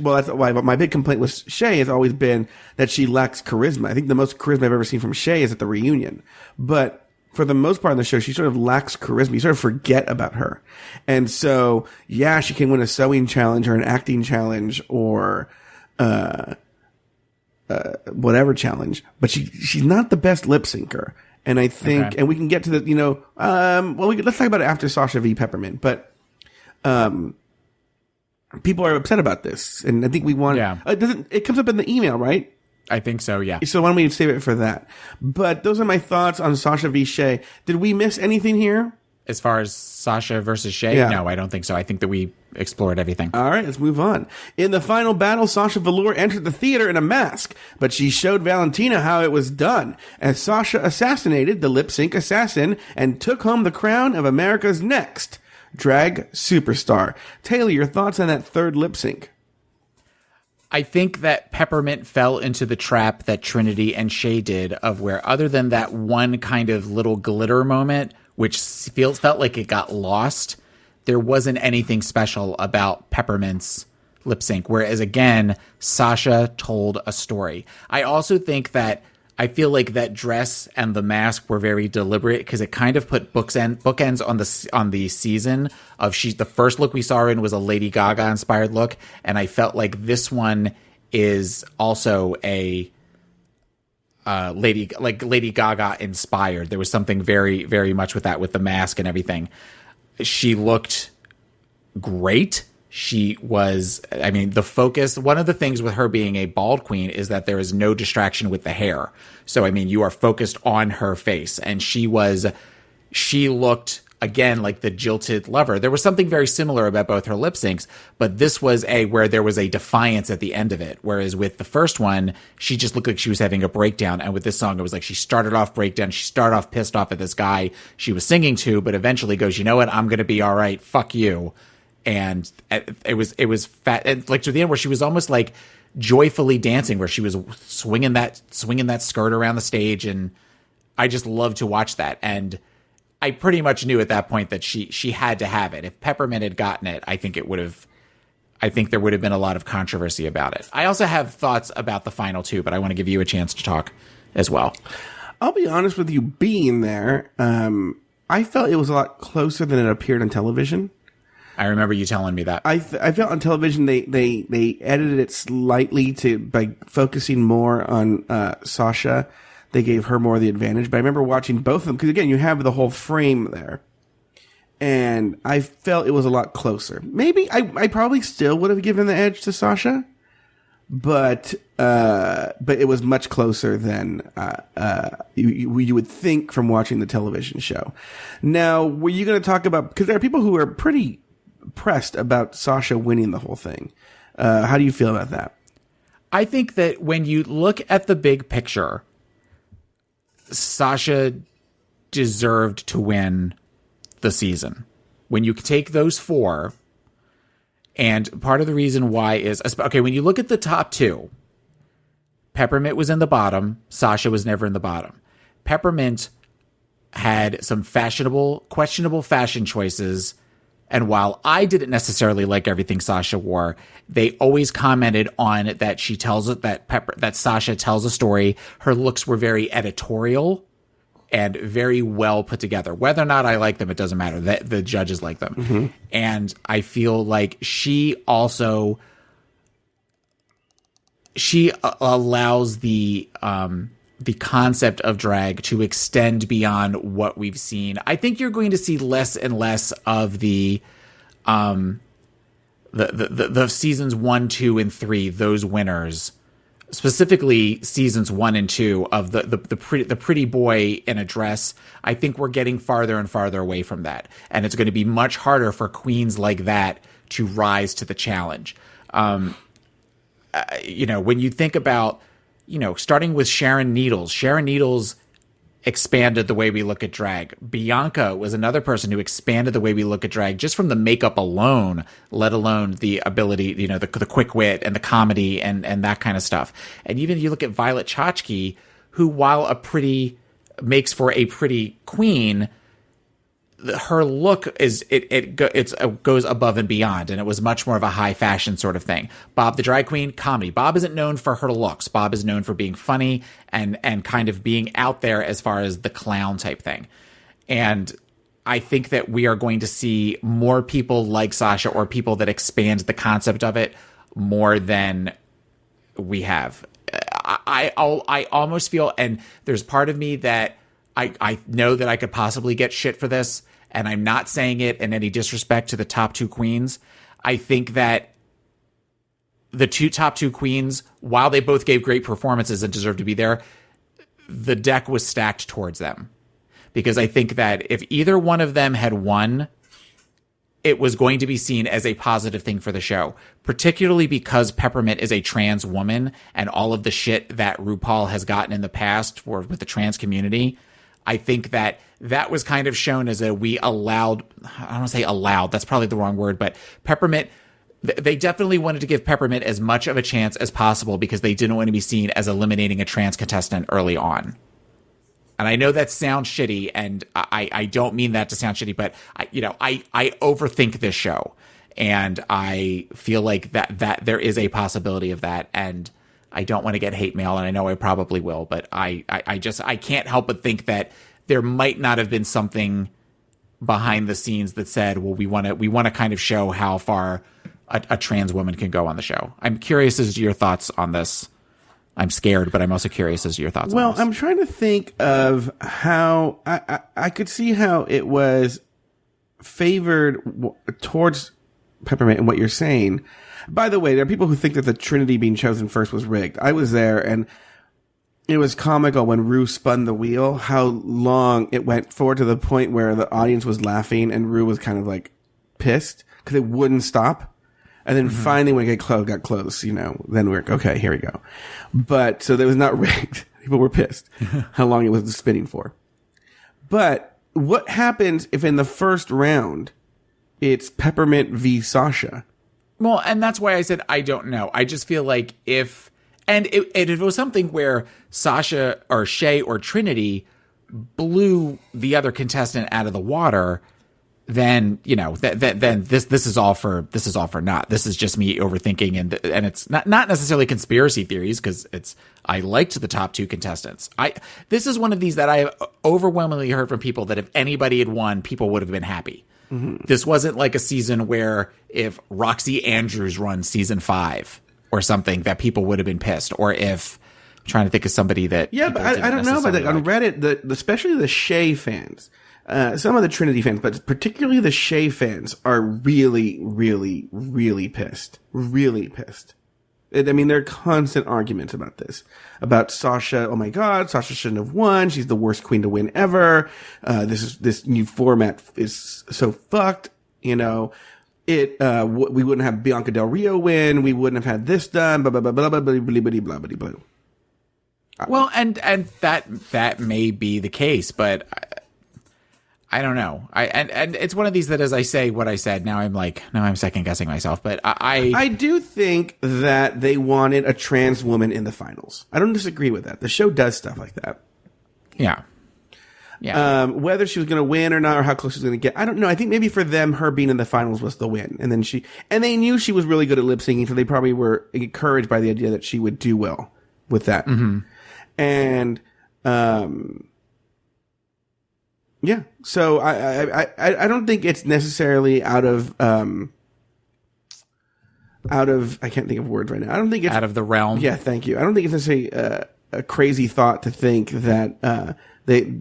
why. But my big complaint with Shea has always been that she lacks charisma. I think the most charisma I've ever seen from Shea is at the reunion. But for the most part of the show, she sort of lacks charisma. You sort of forget about her. And so, she can win a sewing challenge or an acting challenge or whatever challenge. But she's not the best lip syncer. And I think, and we can get to the, let's talk about it after Sasha v. Peppermint. But people are upset about this, and I think we want. Yeah. It comes up in the email, right? I think so. Yeah. So why don't we save it for that? But those are my thoughts on Sasha v. Shea. Did we miss anything here? As far as Sasha versus Shea? Yeah. No, I don't think so. I think that we explored everything. All right, let's move on. In the final battle, Sasha Velour entered the theater in a mask, but she showed Valentina how it was done, as Sasha assassinated the lip sync assassin and took home the crown of America's next drag superstar. Taylor, your thoughts on that third lip sync? I think that Peppermint fell into the trap that Trinity and Shea did, of where, other than that one kind of little glitter moment, which felt like it got lost, there wasn't anything special about Peppermint's lip sync. Whereas again, Sasha told a story. I also think that I feel like that dress and the mask were very deliberate because it kind of put bookends on the season of the first look we saw her in was a Lady Gaga inspired look, and I felt like this one is also a Lady Gaga inspired. There was something very, very much with that, with the mask and everything. She looked great. She was, the focus, one of the things with her being a bald queen is that there is no distraction with the hair. So, you are focused on her face. And she looked, again, like the jilted lover. There was something very similar about both her lip syncs, but this was where there was a defiance at the end of it. Whereas with the first one, she just looked like she was having a breakdown. And with this song, it was like she started off breakdown. She started off pissed off at this guy she was singing to, but eventually goes, you know what? I'm going to be all right. Fuck you. And it was fat, and like to the end where she was almost like joyfully dancing, where she was swinging that skirt around the stage, and I just loved to watch that. And I pretty much knew at that point that she had to have it. If Peppermint had gotten it, I think there would have been a lot of controversy about it. I also have thoughts about the final two, but I want to give you a chance to talk as well. I'll be honest with you, being there, I felt it was a lot closer than it appeared on television. I remember you telling me that. I felt on television they edited it slightly by focusing more on Sasha. They gave her more of the advantage. But I remember watching both of them because, again, you have the whole frame there. And I felt it was a lot closer. Maybe I probably still would have given the edge to Sasha. But it was much closer than you would think from watching the television show. Now, were you going to talk about, because there are people who are pretty pressed about Sasha winning the whole thing. How do you feel about that? I think that when you look at the big picture, Sasha deserved to win the season. When you take those four, and part of the reason why is, okay, when you look at the top two, Peppermint was in the bottom, Sasha was never in the bottom. Peppermint had some questionable fashion choices And while I didn't necessarily like everything Sasha wore, they always commented on that that Sasha tells a story. Her looks were very editorial and very well put together. Whether or not I like them, it doesn't matter. The judges like them. Mm-hmm. And I feel like she allows the concept of drag to extend beyond what we've seen. I think you're going to see less and less of the seasons 1, 2, and 3, those winners, specifically seasons 1 and 2 of the pretty boy in a dress. I think we're getting farther and farther away from that. And it's going to be much harder for queens like that to rise to the challenge. When you think about, starting with Sharon Needles expanded the way we look at drag. Bianca was another person who expanded the way we look at drag just from the makeup alone, let alone the ability, the quick wit and the comedy and that kind of stuff. And even you look at Violet Chachki, who, while makes for a pretty queen, her look goes above and beyond, and it was much more of a high fashion sort of thing. Bob the drag queen, comedy. Bob isn't known for her looks. Bob is known for being funny and kind of being out there as far as the clown type thing. And I think that we are going to see more people like Sasha, or people that expand the concept of it more than we have. I almost feel, and there's part of me that I know that I could possibly get shit for this, and I'm not saying it in any disrespect to the top 2 queens. I think that the top two queens, while they both gave great performances and deserve to be there, the deck was stacked towards them. Because I think that if either one of them had won, it was going to be seen as a positive thing for the show, particularly because Peppermint is a trans woman, and all of the shit that RuPaul has gotten in the past with the trans community. I think that was kind of shown as I don't want to say allowed, that's probably the wrong word, but Peppermint, they definitely wanted to give Peppermint as much of a chance as possible because they didn't want to be seen as eliminating a trans contestant early on. And I know that sounds shitty, and I don't mean that to sound shitty, but I overthink this show, and I feel like that there is a possibility of that, and I don't want to get hate mail, and I know I probably will, but I can't help but think that there might not have been something behind the scenes that said, well, we want to kind of show how far a trans woman can go on the show. I'm curious as to your thoughts on this. I'm scared, but I'm also curious as to your thoughts on this. Well, I'm trying to think of how I could see how it was favored towards Peppermint and what you're saying. By the way, there are people who think that the Trinity being chosen first was rigged. I was there, and it was comical when Rue spun the wheel, how long it went forward to the point where the audience was laughing and Rue was kind of like pissed because it wouldn't stop. And then finally when it got close, then we're like, okay, here we go. But so that was not rigged. People were pissed how long it was spinning for. But what happens if in the first round it's Peppermint v. Sasha? Well, and that's why I said I don't know. I just feel like if it was something where Sasha or Shay or Trinity blew the other contestant out of the water, then then this is all for naught. This is just me overthinking, and it's not necessarily conspiracy theories, because I liked the top 2 contestants. This is one of these that I have overwhelmingly heard from people that if anybody had won, people would have been happy. Mm-hmm. This wasn't like a season where if Roxy Andrews runs season 5 or something that people would have been pissed, or if I'm trying to think of somebody that but I don't know about that. On Reddit, especially the Shay fans. Some of the Trinity fans, but particularly the Shay fans, are really, really, really pissed. Really pissed. I mean, there are constant arguments about this. About Sasha, oh my god, Sasha shouldn't have won. She's the worst queen to win ever. This new format is so fucked. We wouldn't have Bianca Del Rio win. We wouldn't have had this done. Blah, blah, blah, blah, blah, blah, blah, blah, blah, blah, blah. Well, and that may be the case, but I don't know. And it's one of these that as I say what I said, now I'm second guessing myself. But I do think that they wanted a trans woman in the finals. I don't disagree with that. The show does stuff like that. Yeah. Yeah. Whether she was going to win or not, or how close she was going to get, I don't know. I think maybe for them, her being in the finals was the win. And then they knew she was really good at lip syncing, so they probably were encouraged by the idea that she would do well with that. Mm-hmm. And, yeah. So I don't think it's necessarily out of, I can't think of words right now. I don't think it's out of the realm. Yeah. Thank you. I don't think it's necessarily a crazy thought to think that,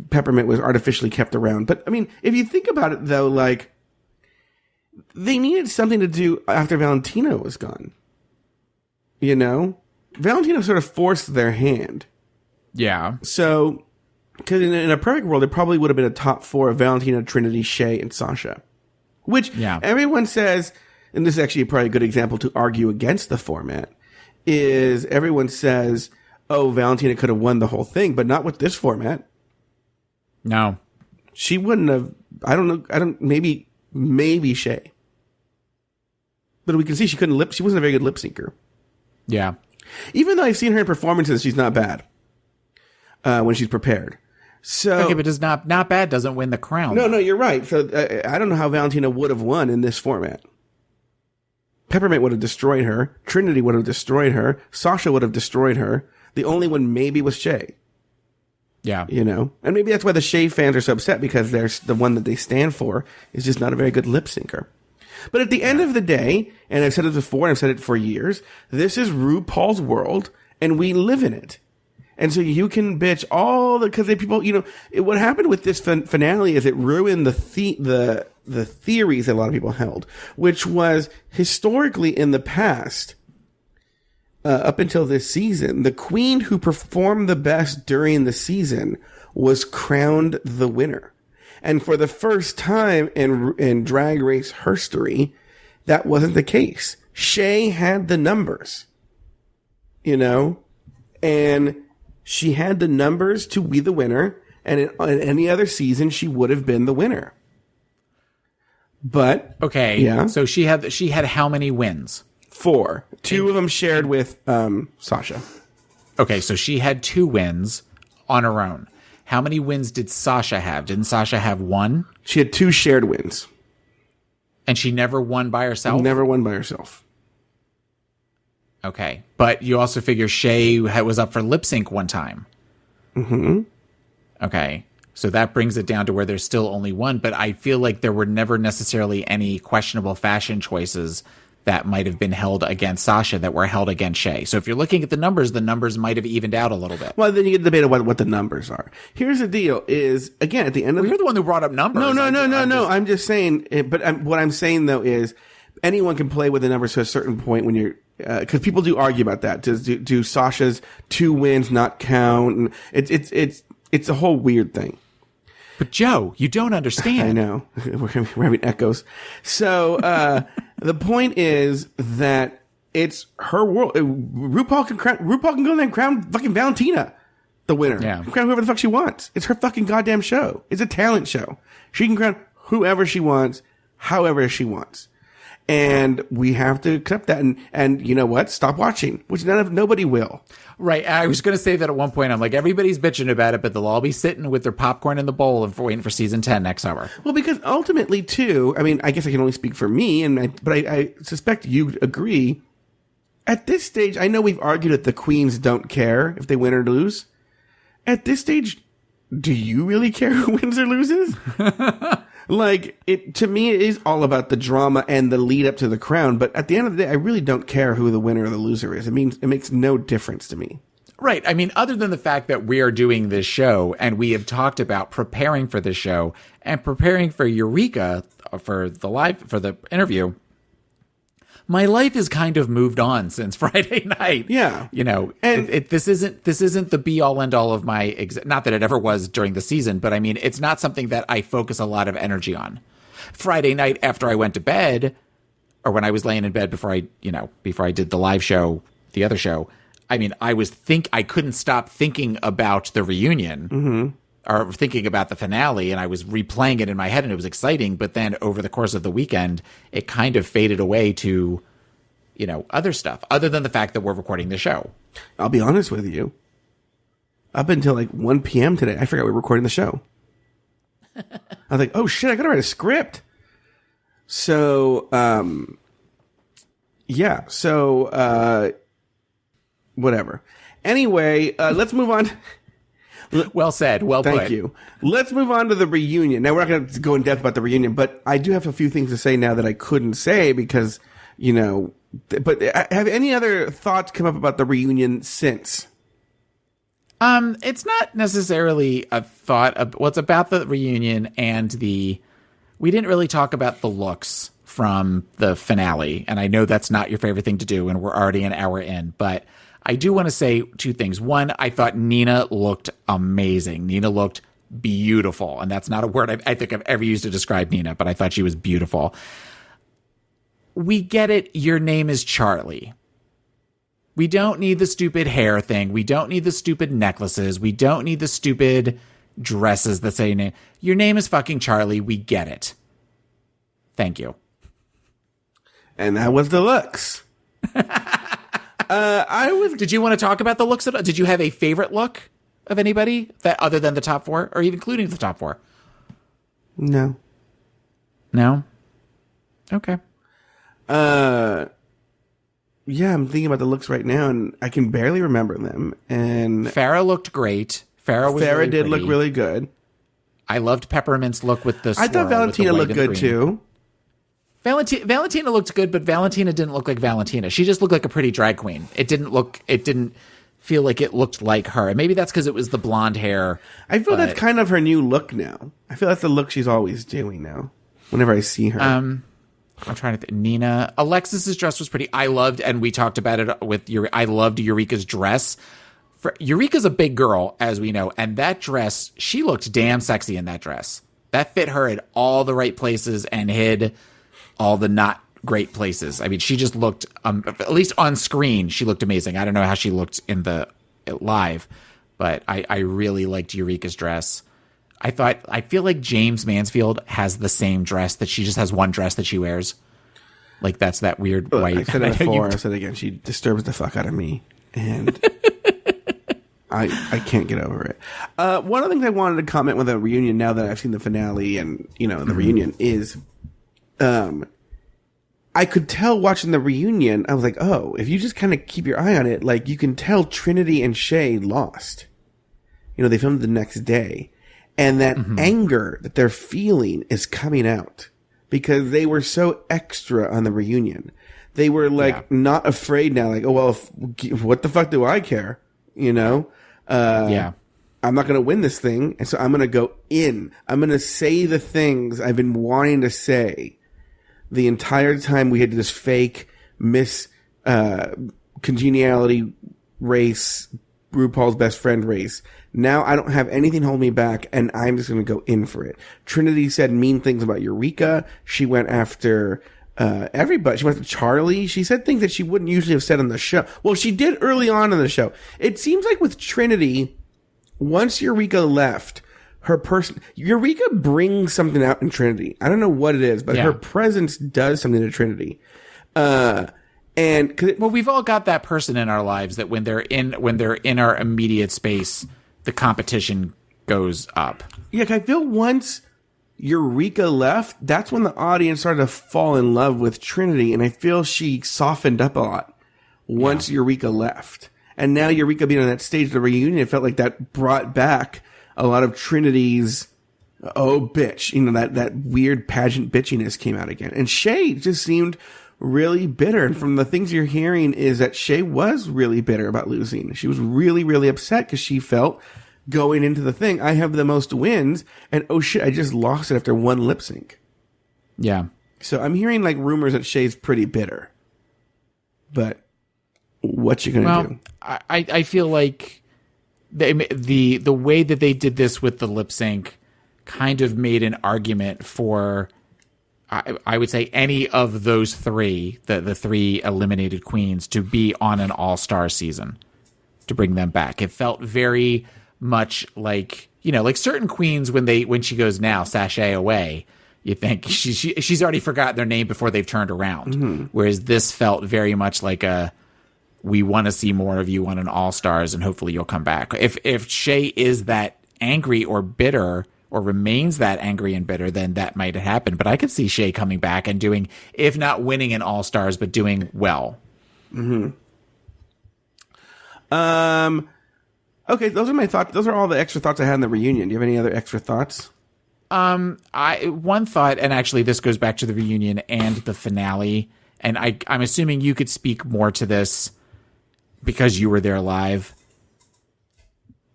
Peppermint was artificially kept around. But I mean, if you think about it though, like they needed something to do after Valentina was gone. You know, Valentina sort of forced their hand. Yeah. So, because in a perfect world, it probably would have been a top 4 of Valentina, Trinity, Shea, and Sasha. Which everyone says, and this is actually probably a good example to argue against the format, is everyone says, oh, Valentina could have won the whole thing, but not with this format. No. She wouldn't have, I don't know, maybe Shea. But we can see she wasn't a very good lip syncer. Yeah. Even though I've seen her in performances, she's not bad. When she's prepared. So okay, but does not bad doesn't win the crown. No, you're right. So I don't know how Valentina would have won in this format. Peppermint would have destroyed her. Trinity would have destroyed her. Sasha would have destroyed her. The only one maybe was Shea. Yeah. You know? And maybe that's why the Shea fans are so upset, because there's the one that they stand for is just not a very good lip syncer. But at the end of the day, and I've said it before, and I've said it for years, this is RuPaul's world, and we live in it. And so you can bitch because people, you know, what happened with this finale is it ruined the theories that a lot of people held, which was historically in the past, up until this season, the queen who performed the best during the season was crowned the winner. And for the first time in Drag Race history, that wasn't the case. Shea had the numbers, you know, and she had the numbers to be the winner, and in any other season, she would have been the winner. But okay, yeah. So she had how many wins? 4. 2 of them shared with Sasha. Okay, so she had 2 wins on her own. How many wins did Sasha have? Didn't Sasha have 1? She had 2 shared wins, and she never won by herself. Never won by herself. Okay, but you also figure Shea was up for lip sync one time. Mm-hmm. Okay, so that brings it down to where there's still only 1, but I feel like there were never necessarily any questionable fashion choices that might have been held against Sasha that were held against Shea. So if you're looking at the numbers might have evened out a little bit. Well, then you get the debate of what the numbers are. Here's the deal is, again, at the end of you're the one who brought up numbers. No. I'm just saying, what I'm saying though is anyone can play with the numbers to a certain point when you're, because people do argue about that. Do Sasha's 2 wins not count? And it's a whole weird thing. But Joe, you don't understand. I know. We're having echoes. So the point is that it's her world. RuPaul can go there and crown fucking Valentina the winner. Yeah. Crown whoever the fuck she wants. It's her fucking goddamn show. It's a talent show. She can crown whoever she wants, however she wants. And we have to accept that. And you know what? Stop watching, which nobody will. Right. I was going to say that at one point. I'm like, everybody's bitching about it, but they'll all be sitting with their popcorn in the bowl and waiting for season 10 next summer. Well, because ultimately, too, I mean, I guess I can only speak for me, but I suspect you agree. At this stage, I know we've argued that the queens don't care if they win or lose. At this stage, do you really care who wins or loses? Like, to me, it is all about the drama and the lead up to the crown. But at the end of the day, I really don't care who the winner or the loser is. It makes no difference to me. Right. I mean, other than the fact that we are doing this show and we have talked about preparing for this show and preparing for Eureka for the interview, my life has kind of moved on since Friday night. Yeah. You know, and this isn't the be all end all of my, not that it ever was during the season, but I mean, it's not something that I focus a lot of energy on. Friday night after I went to bed, or when I was laying in bed before I did the live show, the other show, I mean, I couldn't stop thinking about the reunion. Mm-hmm. Or thinking about the finale, and I was replaying it in my head, and it was exciting. But then over the course of the weekend, it kind of faded away to, you know, other stuff, other than the fact that we're recording the show. I'll be honest with you. Up until like 1 p.m. today, I forgot we were recording the show. I was like, oh shit, I gotta write a script. So, yeah. So, whatever. Anyway, let's move on. Well said. Well put. Thank you. Let's move on to the reunion. Now, we're not going to go in depth about the reunion, but I do have a few things to say now that I couldn't say because, you know, but have any other thoughts come up about the reunion since? It's not necessarily a thought of what's about the reunion and we didn't really talk about the looks from the finale. And I know that's not your favorite thing to do, and we're already an hour in, but I do want to say two things. One, I thought Nina looked amazing. Nina looked beautiful. And that's not a word I think I've ever used to describe Nina, but I thought she was beautiful. We get it. Your name is Charlie. We don't need the stupid hair thing. We don't need the stupid necklaces. We don't need the stupid dresses that say name. Your name is fucking Charlie. We get it. Thank you. And that was the looks. Did you want to talk about the looks? Did you have a favorite look of anybody that other than the top four, or even including the top four? No. No. Okay. Yeah, I'm thinking about the looks right now, and I can barely remember them. And Farrah looked great. Farrah really did pretty. look really good. I loved Peppermint's look with the. I thought Valentina looked good too. Valentina looked good, but Valentina didn't look like Valentina. She just looked like a pretty drag queen. It didn't feel like it looked like her. And maybe that's because it was the blonde hair. I feel that's kind of her new look now. I feel that's the look she's always doing now. Whenever I see her. I'm trying to think. Nina. Alexis's dress was pretty. I loved, and we talked about it with I loved Eureka's dress. Eureka's a big girl, as we know, and that dress, she looked damn sexy in that dress. That fit her at all the right places and hid all the not great places. I mean, she just looked, at least on screen, she looked amazing. I don't know how she looked in the live, but I really liked Eureka's dress. I feel like James Mansfield has the same dress, that she just has one dress that she wears. Like, that's that weird white. I said it before, I said it again. She disturbs the fuck out of me. And I can't get over it. One of the things I wanted to comment with the reunion, now that I've seen the finale and, you know, the reunion, is I could tell watching the reunion, I was like, oh, if you just kind of keep your eye on it, like, you can tell Trinity and Shay lost. You know, they filmed the next day. And that anger that they're feeling is coming out because they were so extra on the reunion. They were like not afraid now, like, oh, well, what the fuck do I care? You know? I'm not going to win this thing. And so I'm going to go in. I'm going to say the things I've been wanting to say the entire time we had this fake congeniality race, RuPaul's best friend race. Now I don't have anything holding me back, and I'm just going to go in for it. Trinity said mean things about Eureka. She went after everybody. She went after Charlie. She said things that she wouldn't usually have said on the show. Well, she did early on in the show. It seems like with Trinity, once Eureka left, Eureka brings something out in Trinity. I don't know what it is, but her presence does something to Trinity. Well, we've all got that person in our lives that when they're in our immediate space, the competition goes up. Yeah, I feel once Eureka left, that's when the audience started to fall in love with Trinity, and I feel she softened up a lot once Eureka left. And now Eureka being on that stage of the reunion, it felt like that brought back a lot of Trinity's, oh, bitch. You know, that weird pageant bitchiness came out again. And Shay just seemed really bitter. And from the things you're hearing is that Shay was really bitter about losing. She was really, really upset because she felt going into the thing, I have the most wins, and oh shit, I just lost it after one lip sync. Yeah. So I'm hearing like rumors that Shay's pretty bitter. But what you gonna do? I feel like the way that they did this with the lip sync kind of made an argument for, I would say, any of those three, the three eliminated queens, to be on an all-star season, to bring them back. It felt very much like, you know, like certain queens when she goes now sashay away, you think she's already forgotten their name before they've turned around. Mm-hmm. Whereas this felt very much like we want to see more of you on an all-stars and hopefully you'll come back. If Shay is that angry or bitter or remains that angry and bitter, then that might happen. But I could see Shea coming back and doing, if not winning an All-Stars, but doing well. Okay, those are my thoughts. Those are all the extra thoughts I had in the reunion. Do you have any other extra thoughts? One thought, and actually this goes back to the reunion and the finale, and I'm assuming you could speak more to this because you were there live.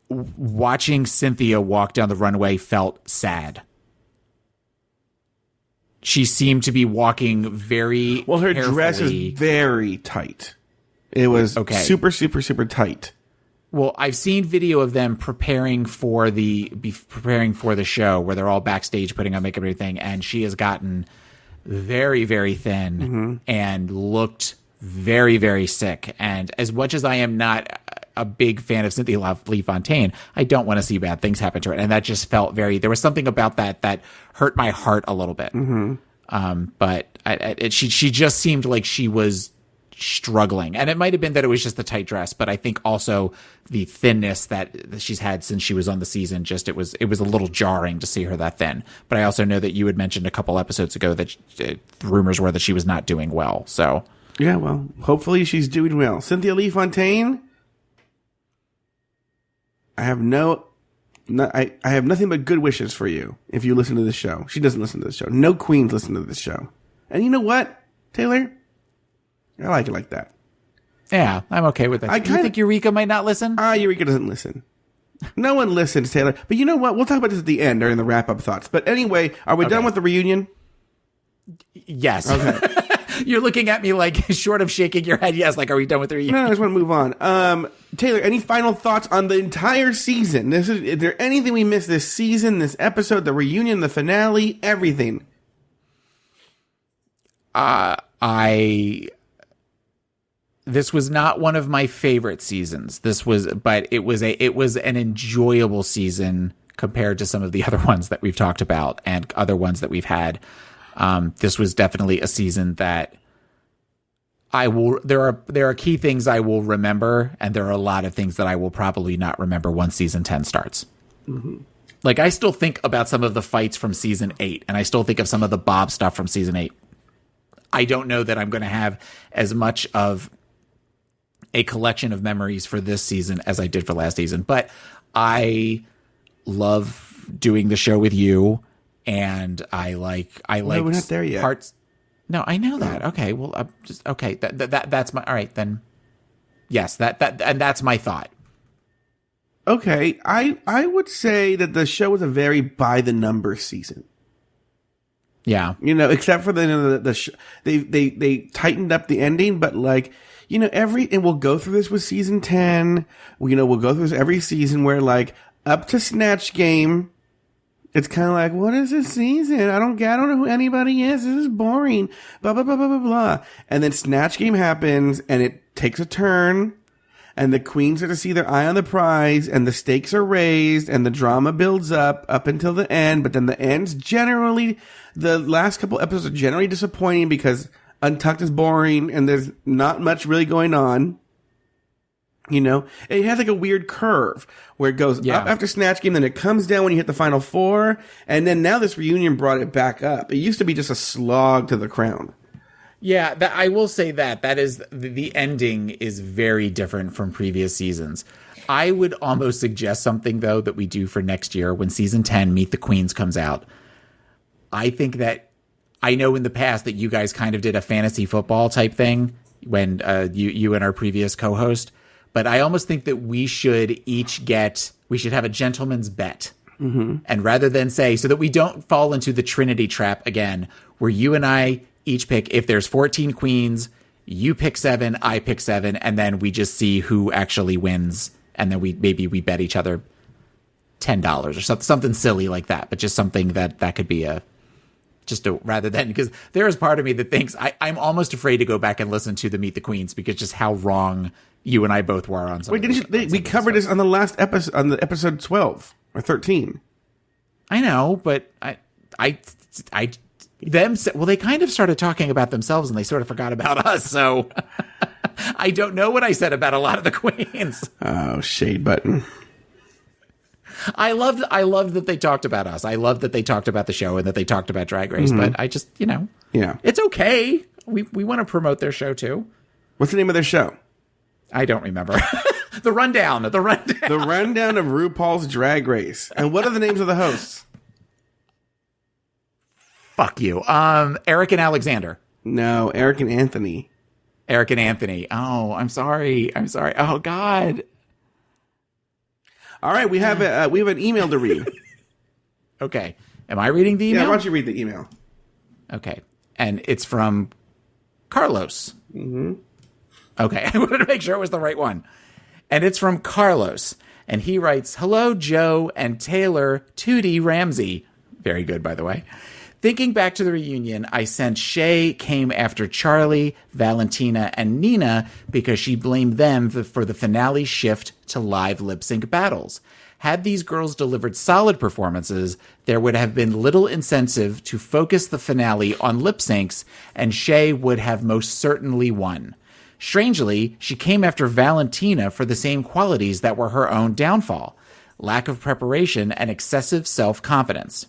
Watching Cynthia walk down the runway felt sad. She seemed to be walking very Well, her carefully. dress is very tight. It was super, super, super tight. Well, I've seen video of them preparing for the show where they're all backstage putting on makeup and everything, and she has gotten very, very thin and looked very, very sick. And as much as I am not a big fan of Cynthia Lee Fontaine, I don't want to see bad things happen to her. And that just felt there was something about that hurt my heart a little bit. But she just seemed like she was struggling, and it might have been that it was just the tight dress, but I think also the thinness that she's had since she was on the season, just it was a little jarring to see her that thin. But I also know that you had mentioned a couple episodes ago that the rumors were that she was not doing well. So yeah, well, hopefully she's doing well. Cynthia Lee Fontaine, I have I have nothing but good wishes for you if you listen to this show. She doesn't listen to this show. No queens listen to this show. And you know what, Taylor? I like it like that. Yeah, I'm okay with that. You think Eureka might not listen? Eureka doesn't listen. No one listens, Taylor. But you know what? We'll talk about this at the end during the wrap-up thoughts. But anyway, are we done with the reunion? Yes. Okay. You're looking at me like, short of shaking your head, yes, like, are we done with the reunion? No, I just want to move on. Taylor, any final thoughts on the entire season? Is there anything we missed this season, this episode, the reunion, the finale, everything? This was not one of my favorite seasons. But it was an enjoyable season compared to some of the other ones that we've talked about and other ones that we've had. This was definitely a season that there are key things I will remember, and there are a lot of things that I will probably not remember once season 10 starts. Like, I still think about some of the fights from season 8, and I still think of some of the Bob stuff from season 8. I don't know that I'm going to have as much of a collection of memories for this season as I did for last season, but I love doing the show with you, and I like we're not there yet. Parts. No, I know that. Okay, well, that's my all right then. Yes, and that's my thought. Okay, I would say that the show was a very by the numbers season. Yeah, except for they tightened up the ending, but like. And we'll go through this with season 10. We'll go through this every season where, like, up to Snatch Game, it's kind of like, what is this season? I don't know who anybody is. This is boring. Blah, blah, blah, blah, blah, blah. And then Snatch Game happens, and it takes a turn, and the queens are to see their eye on the prize, and the stakes are raised, and the drama builds up until the end. But then the the last couple episodes are generally disappointing because Untucked is boring, and there's not much really going on. It has like a weird curve where it goes up after Snatch Game, then it comes down when you hit the final 4, and then now this reunion brought it back up. It used to be just a slog to the crown. Yeah, I will say that is the ending is very different from previous seasons. I would almost suggest something though that we do for next year when season 10 Meet the Queens comes out. I think that. I know in the past that you guys kind of did a fantasy football type thing when you and our previous co-host, but I almost think that we should have a gentleman's bet. And rather than say, so that we don't fall into the Trinity trap again, where you and I each pick, if there's 14 queens, you pick 7, I pick 7, and then we just see who actually wins. And then we bet each other $10 or something silly like that, but just something that could be rather than, because there is part of me that thinks I'm almost afraid to go back and listen to the Meet the Queens because just how wrong you and I both were on something. Wait, we covered this on the last episode, on the episode 12 or 13. I know, but they kind of started talking about themselves and they sort of forgot about us. So I don't know what I said about a lot of the queens. Oh, shade button. I loved that they talked about us. I love that they talked about the show and that they talked about Drag Race. But I just, Yeah. it's okay. We want to promote their show too. What's the name of their show? I don't remember. The rundown. The rundown of RuPaul's Drag Race. And what are the names of the hosts? Fuck you. Eric and Alexander. No, Eric and Anthony. Eric and Anthony. Oh, I'm sorry. Oh God. All right, we have an email to read. Okay. Am I reading the email? Yeah, why don't you read the email? Okay. And it's from Carlos. Mm-hmm. Okay. I wanted to make sure it was the right one. And it's from Carlos. And he writes, "Hello, Joe and Taylor Tootie Ramsey." Very good, by the way. "Thinking back to the reunion, I sense Shay came after Charlie, Valentina, and Nina because she blamed them for the finale shift to live lip sync battles. Had these girls delivered solid performances, there would have been little incentive to focus the finale on lip syncs, and Shay would have most certainly won. Strangely, she came after Valentina for the same qualities that were her own downfall: lack of preparation and excessive self-confidence.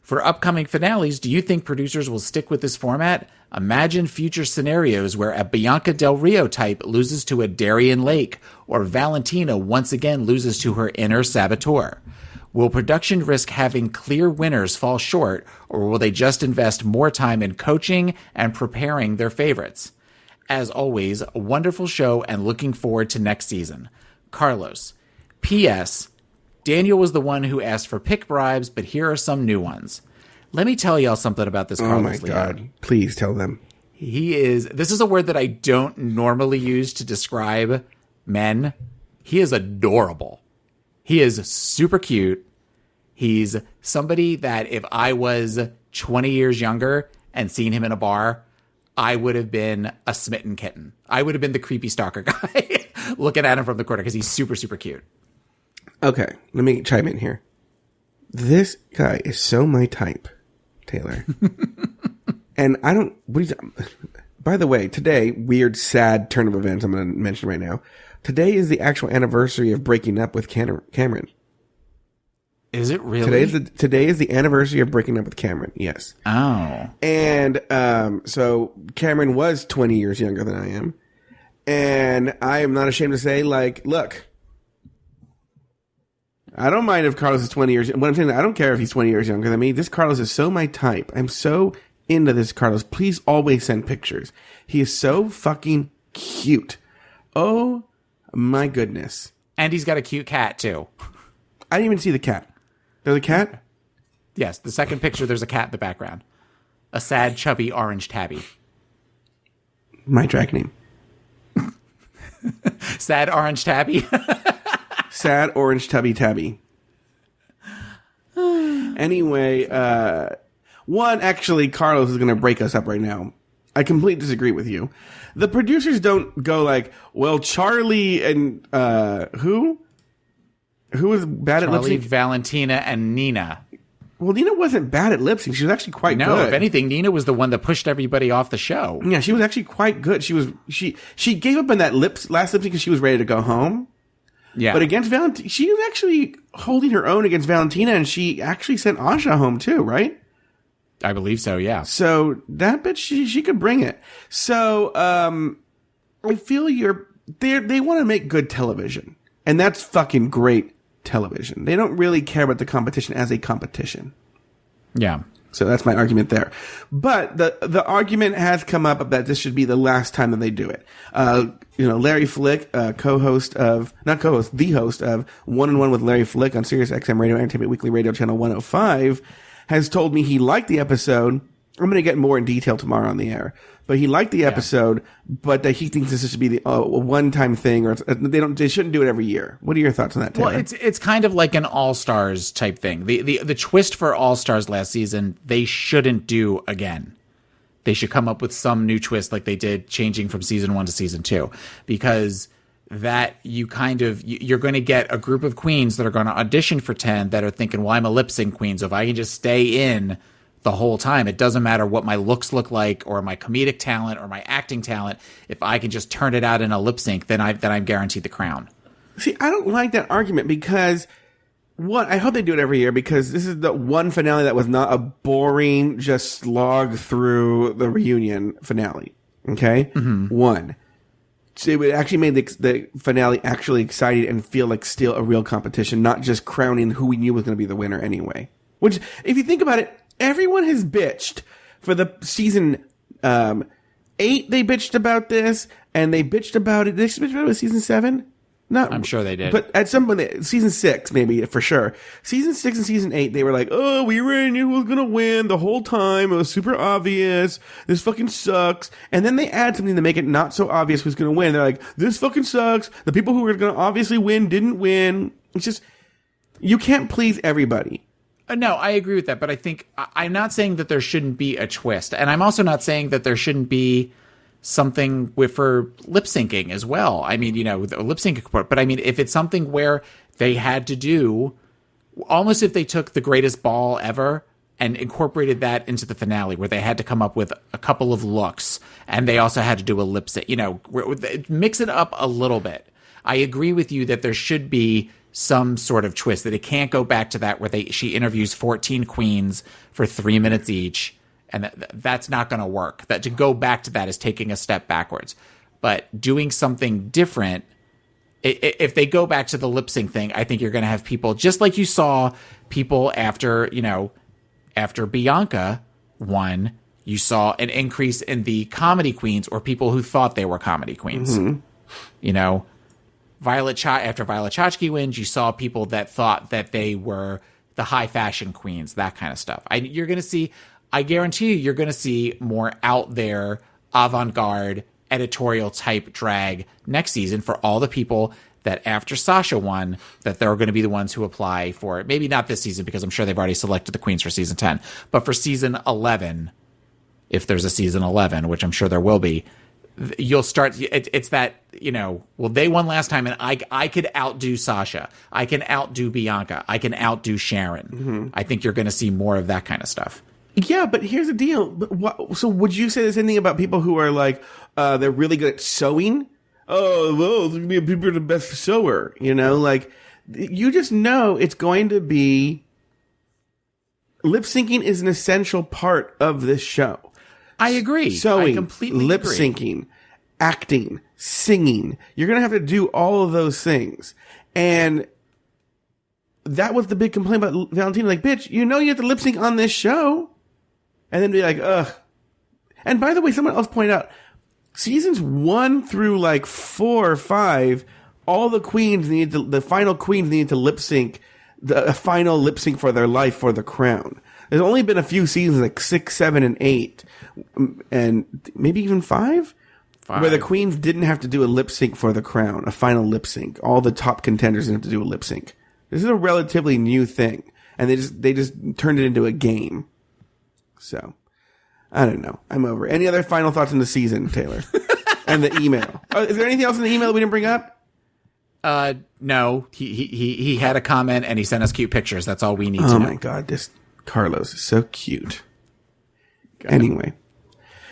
For upcoming finales, do you think producers will stick with this format? Imagine future scenarios where a Bianca Del Rio type loses to a Darian Lake, or Valentina once again loses to her inner saboteur. Will production risk having clear winners fall short, or will they just invest more time in coaching and preparing their favorites? As always, a wonderful show and looking forward to next season. Carlos. P.S. Daniel was the one who asked for pick bribes, but here are some new ones. Let me tell y'all something about this Carlos. Oh my God. Please tell them. This is a word that I don't normally use to describe men. He is adorable. He is super cute. He's somebody that if I was 20 years younger and seen him in a bar, I would have been a smitten kitten. I would have been the creepy stalker guy looking at him from the corner because he's super, super cute. Okay, let me chime in here. This guy is so my type, Taylor. And I don't... By the way, today, weird, sad turn of events I'm going to mention right now. Today is the actual anniversary of breaking up with Cameron. Is it really? Today is the anniversary of breaking up with Cameron, yes. Oh. And so Cameron was 20 years younger than I am. And I am not ashamed to say, like, look... I don't mind if Carlos is 20 years... What I'm saying, I don't care if he's 20 years younger than me. This Carlos is so my type. I'm so into this Carlos. Please always send pictures. He is so fucking cute. Oh, my goodness. And he's got a cute cat, too. I didn't even see the cat. There's a cat? Yes, the second picture, there's a cat in the background. A sad, chubby, orange tabby. My drag name. Sad, orange tabby. Sad orange tabby. Anyway, actually, Carlos is going to break us up right now. I completely disagree with you. The producers don't go like, well, Charlie and, who? Who was bad at lip sync? Valentina, and Nina. Well, Nina wasn't bad at lip sync. She was actually quite good. No, if anything, Nina was the one that pushed everybody off the show. Yeah, she was actually quite good. She gave up in that last lip sync because she was ready to go home. Yeah. But against Valentina, she was actually holding her own against Valentina, and she actually sent Asha home too, right? I believe so, yeah. So that bitch, she could bring it. So I feel they want to make good television, and that's fucking great television. They don't really care about the competition as a competition. Yeah. So that's my argument there. But the argument has come up that this should be the last time that they do it. Larry Flick, the host of One-on-One with Larry Flick on Sirius XM Radio Entertainment Weekly Radio Channel 105, has told me he liked the episode. I'm going to get more in detail tomorrow on the air. But he liked the episode, but that he thinks this should be a one-time thing, or they shouldn't do it every year. What are your thoughts on that, Taylor? Well, it's kind of like an All-Stars type thing. The twist for All-Stars last season, they shouldn't do again. They should come up with some new twist like they did changing from season 1 to season 2, because that you're going to get a group of queens that are going to audition for 10 that are thinking, well, I'm a lip sync queen, so if I can just stay in the whole time, it doesn't matter what my looks look like or my comedic talent or my acting talent. If I can just turn it out in a lip sync, then I'm guaranteed the crown. See, I don't like that argument because I hope they do it every year because this is the one finale that was not a boring, just slog through the reunion finale. Okay? One. So it actually made the finale actually exciting and feel like still a real competition, not just crowning who we knew was going to be the winner anyway. Which, if you think about it, everyone has bitched for the season 8. They bitched about this, and they bitched about it. Did they bitch about it with season 7? Not, I'm sure they did. But at some point, season 6, maybe, for sure. Season 6 and season 8, they were like, oh, we already knew who was going to win the whole time. It was super obvious. This fucking sucks. And then they add something to make it not so obvious who's going to win. They're like, this fucking sucks. The people who were going to obviously win didn't win. It's just, you can't please everybody. No, I agree with that. But I think, I'm not saying that there shouldn't be a twist. And I'm also not saying that there shouldn't be something for lip syncing as well. I mean, with lip sync, but I mean, if it's something where they had to do almost if they took the greatest ball ever and incorporated that into the finale where they had to come up with a couple of looks and they also had to do a lip sync, mix it up a little bit. I agree with you that there should be some sort of twist, that it can't go back to that where she interviews 14 queens for 3 minutes each. And that's not going to work. That to go back to that is taking a step backwards. But doing something different, if they go back to the lip sync thing, I think you're going to have people, just like you saw people after Bianca won, you saw an increase in the comedy queens or people who thought they were comedy queens. After Violet Chachki wins, you saw people that thought that they were the high fashion queens, that kind of stuff. You're going to see... I guarantee you're going to see more out there, avant-garde, editorial type drag next season for all the people that after Sasha won, that they're going to be the ones who apply for it. Maybe not this season because I'm sure they've already selected the queens for season 10. But for season 11, if there's a season 11, which I'm sure there will be, you'll start... It's that, well, they won last time and I could outdo Sasha. I can outdo Bianca. I can outdo Sharon. I think you're going to see more of that kind of stuff. Yeah, but here's the deal. So would you say the same thing about people who are like, they're really good at sewing? Oh, well, people are the best sewer. You just know it's going to be... Lip syncing is an essential part of this show. I agree. Sewing, I completely lip agree. syncing, acting, singing. You're going to have to do all of those things. And... that was the big complaint about Valentina. Like, bitch, you have to lip sync on this show. And then be like, ugh. And by the way, someone else pointed out, seasons 1 through 4 or 5, all the queens the final queens need to lip sync, a final lip sync for their life for the crown. There's only been a few seasons, 6, 7, and 8, and maybe even 5? Where the queens didn't have to do a lip sync for the crown, a final lip sync. All the top contenders didn't have to do a lip sync. This is a relatively new thing, and they just turned it into a game. So, I don't know. I'm over. Any other final thoughts on the season, Taylor? And the email. Is there anything else in the email that we didn't bring up? No. He had a comment and he sent us cute pictures. That's all we need to know. Oh my God, this Carlos is so cute. Anyway,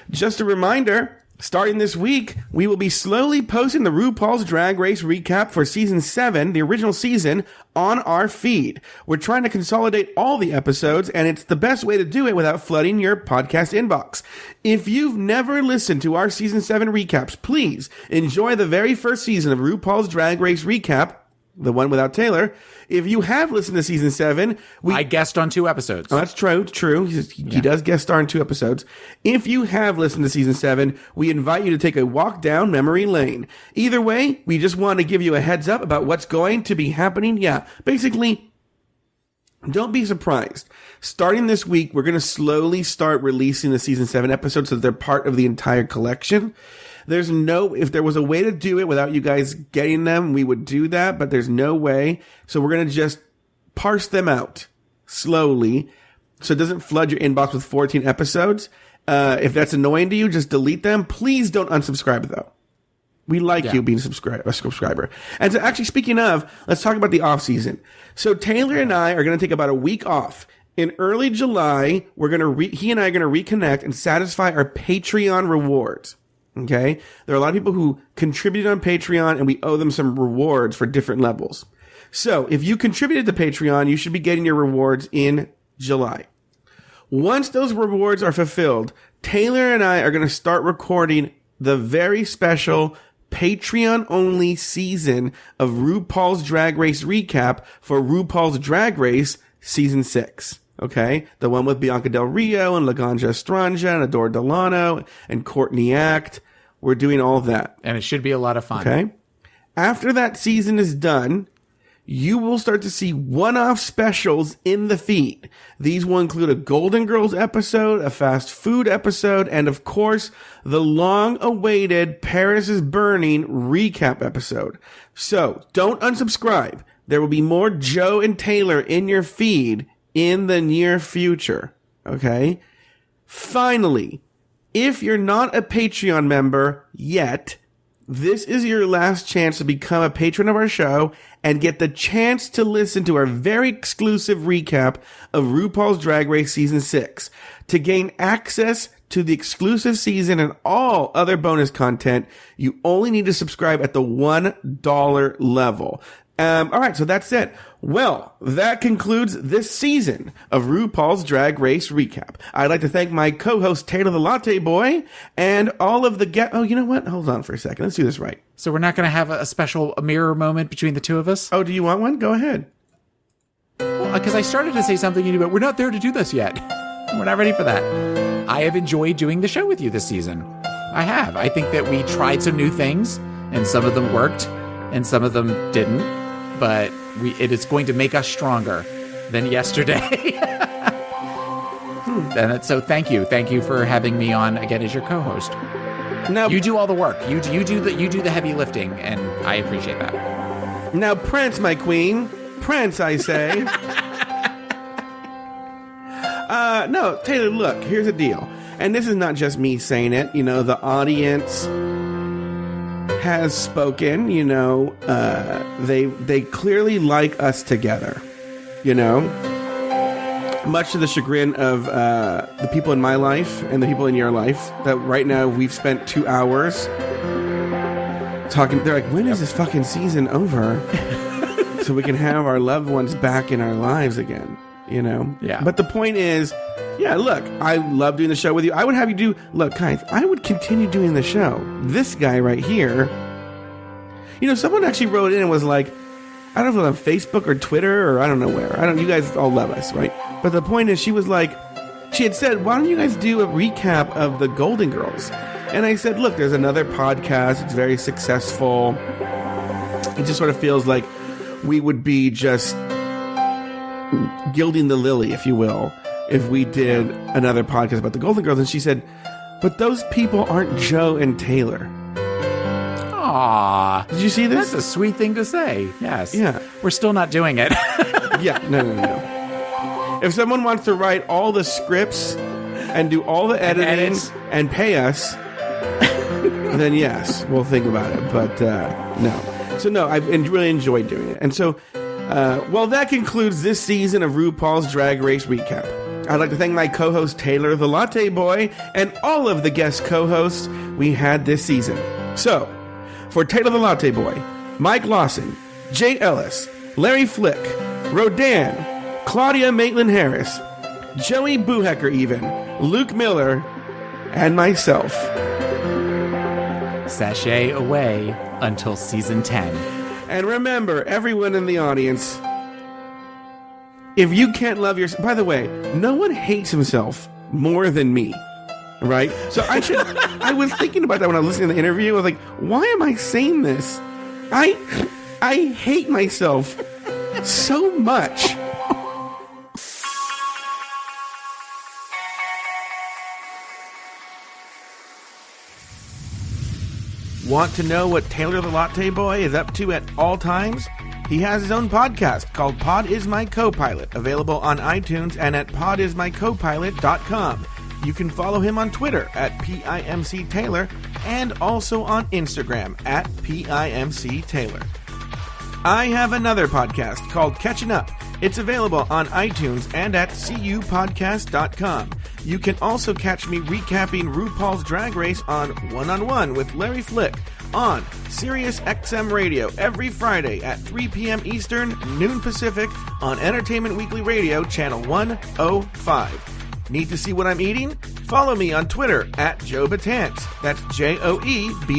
just a reminder. Starting this week, we will be slowly posting the RuPaul's Drag Race recap for season 7, the original season, on our feed. We're trying to consolidate all the episodes, and it's the best way to do it without flooding your podcast inbox. If you've never listened to our season 7 recaps, please enjoy the very first season of RuPaul's Drag Race recap, the one without Taylor. If you have listened to season 7, I guest on 2 episodes. Oh, that's true. He does guest star in 2 episodes. If you have listened to season 7, we invite you to take a walk down memory lane. Either way, we just want to give you a heads up about what's going to be happening. Yeah, basically, don't be surprised. Starting this week, we're going to slowly start releasing the season 7 episodes so that they're part of the entire collection. If there was a way to do it without you guys getting them, we would do that, but there's no way. So we're going to just parse them out slowly so it doesn't flood your inbox with 14 episodes. If that's annoying to you, just delete them. Please don't unsubscribe, though. We like you being a subscriber. And so actually, speaking of, let's talk about the off season. So Taylor and I are going to take about a week off. In early July, he and I are going to reconnect and satisfy our Patreon rewards. Okay? There are a lot of people who contributed on Patreon, and we owe them some rewards for different levels. So, if you contributed to Patreon, you should be getting your rewards in July. Once those rewards are fulfilled, Taylor and I are going to start recording the very special Patreon-only season of RuPaul's Drag Race recap for RuPaul's Drag Race Season 6. Okay? The one with Bianca Del Rio and Laganja Estranja and Adore Delano and Courtney Act. We're doing all that. And it should be a lot of fun. Okay? After that season is done, you will start to see one-off specials in the feed. These will include a Golden Girls episode, a fast food episode, and of course, the long-awaited Paris is Burning recap episode. So, don't unsubscribe. There will be more Joe and Taylor in your feed in the near future. Okay? Finally, if you're not a Patreon member yet, this is your last chance to become a patron of our show and get the chance to listen to our very exclusive recap of RuPaul's Drag Race Season 6. To gain access to the exclusive season and all other bonus content, you only need to subscribe at the $1 level. All right, so that's it. Well, that concludes this season of RuPaul's Drag Race Recap. I'd like to thank my co-host Taylor the Latte Boy and all of the guests. Oh, you know what? Hold on for a second. Let's do this right. So we're not going to have a special mirror moment between the two of us? Oh, do you want one? Go ahead. Well, because I started to say something, but we're not there to do this yet. We're not ready for that. I have enjoyed doing the show with you this season. I have. I think that we tried some new things, and some of them worked, and some of them didn't. But it is going to make us stronger than yesterday. And so thank you. Thank you for having me on again as your co-host. Now, you do all the work. You do the heavy lifting, and I appreciate that. Now, Prince, my queen. Prince, I say. No, Taylor, look, here's the deal. And this is not just me saying it. You know, the audience has spoken, you know, they clearly like us together, you know, much to the chagrin of the people in my life and the people in your life, that right now we've spent 2 hours talking. They're like, when is this fucking season over so we can have our loved ones back in our lives again, you know? Yeah. But the point is, yeah, look, I love doing the show with you. I would have you do, look, guys, I would continue doing the show. This guy right here, you know, someone actually wrote in and was like, I don't know if it was on Facebook or Twitter or I don't know where. You guys all love us, right? But the point is, she was like, she had said, why don't you guys do a recap of the Golden Girls? And I said, look, there's another podcast. It's very successful. It just sort of feels like we would be just gilding the lily, if you will, if we did another podcast about the Golden Girls. And she said, but those people aren't Joe and Taylor. Aww. Did you see this? That's a sweet thing to say. Yes. Yeah. We're still not doing it. Yeah, no. If someone wants to write all the scripts and do all the editing and pay us, then yes, we'll think about it. But no. So no, I've really enjoyed doing it. And so, well, that concludes this season of RuPaul's Drag Race Recap. I'd like to thank my co-host Taylor the Latte Boy and all of the guest co-hosts we had this season. So, for Taylor the Latte Boy, Mike Lawson, Jay Ellis, Larry Flick, Rodan, Claudia Maitland-Harris, Joey Buhecker even, Luke Miller, and myself. Sashay away until season 10. And remember, everyone in the audience, if you can't love yourself... By the way, no one hates himself more than me. Right? So I was thinking about that when I was listening to the interview. I was like, why am I saying this? I hate myself so much. Want to know what Taylor the Latte Boy is up to at all times? He has his own podcast called Pod Is My Co-Pilot, available on iTunes and at podismycopilot.com. You can follow him on Twitter at PIMCTaylor and also on Instagram at PIMCTaylor. I have another podcast called Catching Up. It's available on iTunes and at cupodcast.com. You can also catch me recapping RuPaul's Drag Race on One-on-One with Larry Flick on Sirius XM Radio every Friday at 3 p.m. Eastern, noon Pacific on Entertainment Weekly Radio, Channel 105. Need to see what I'm eating? Follow me on Twitter at Joe Betance. That's Joe,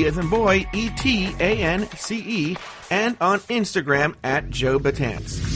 as in boy, Etance, and on Instagram at Joe Betance.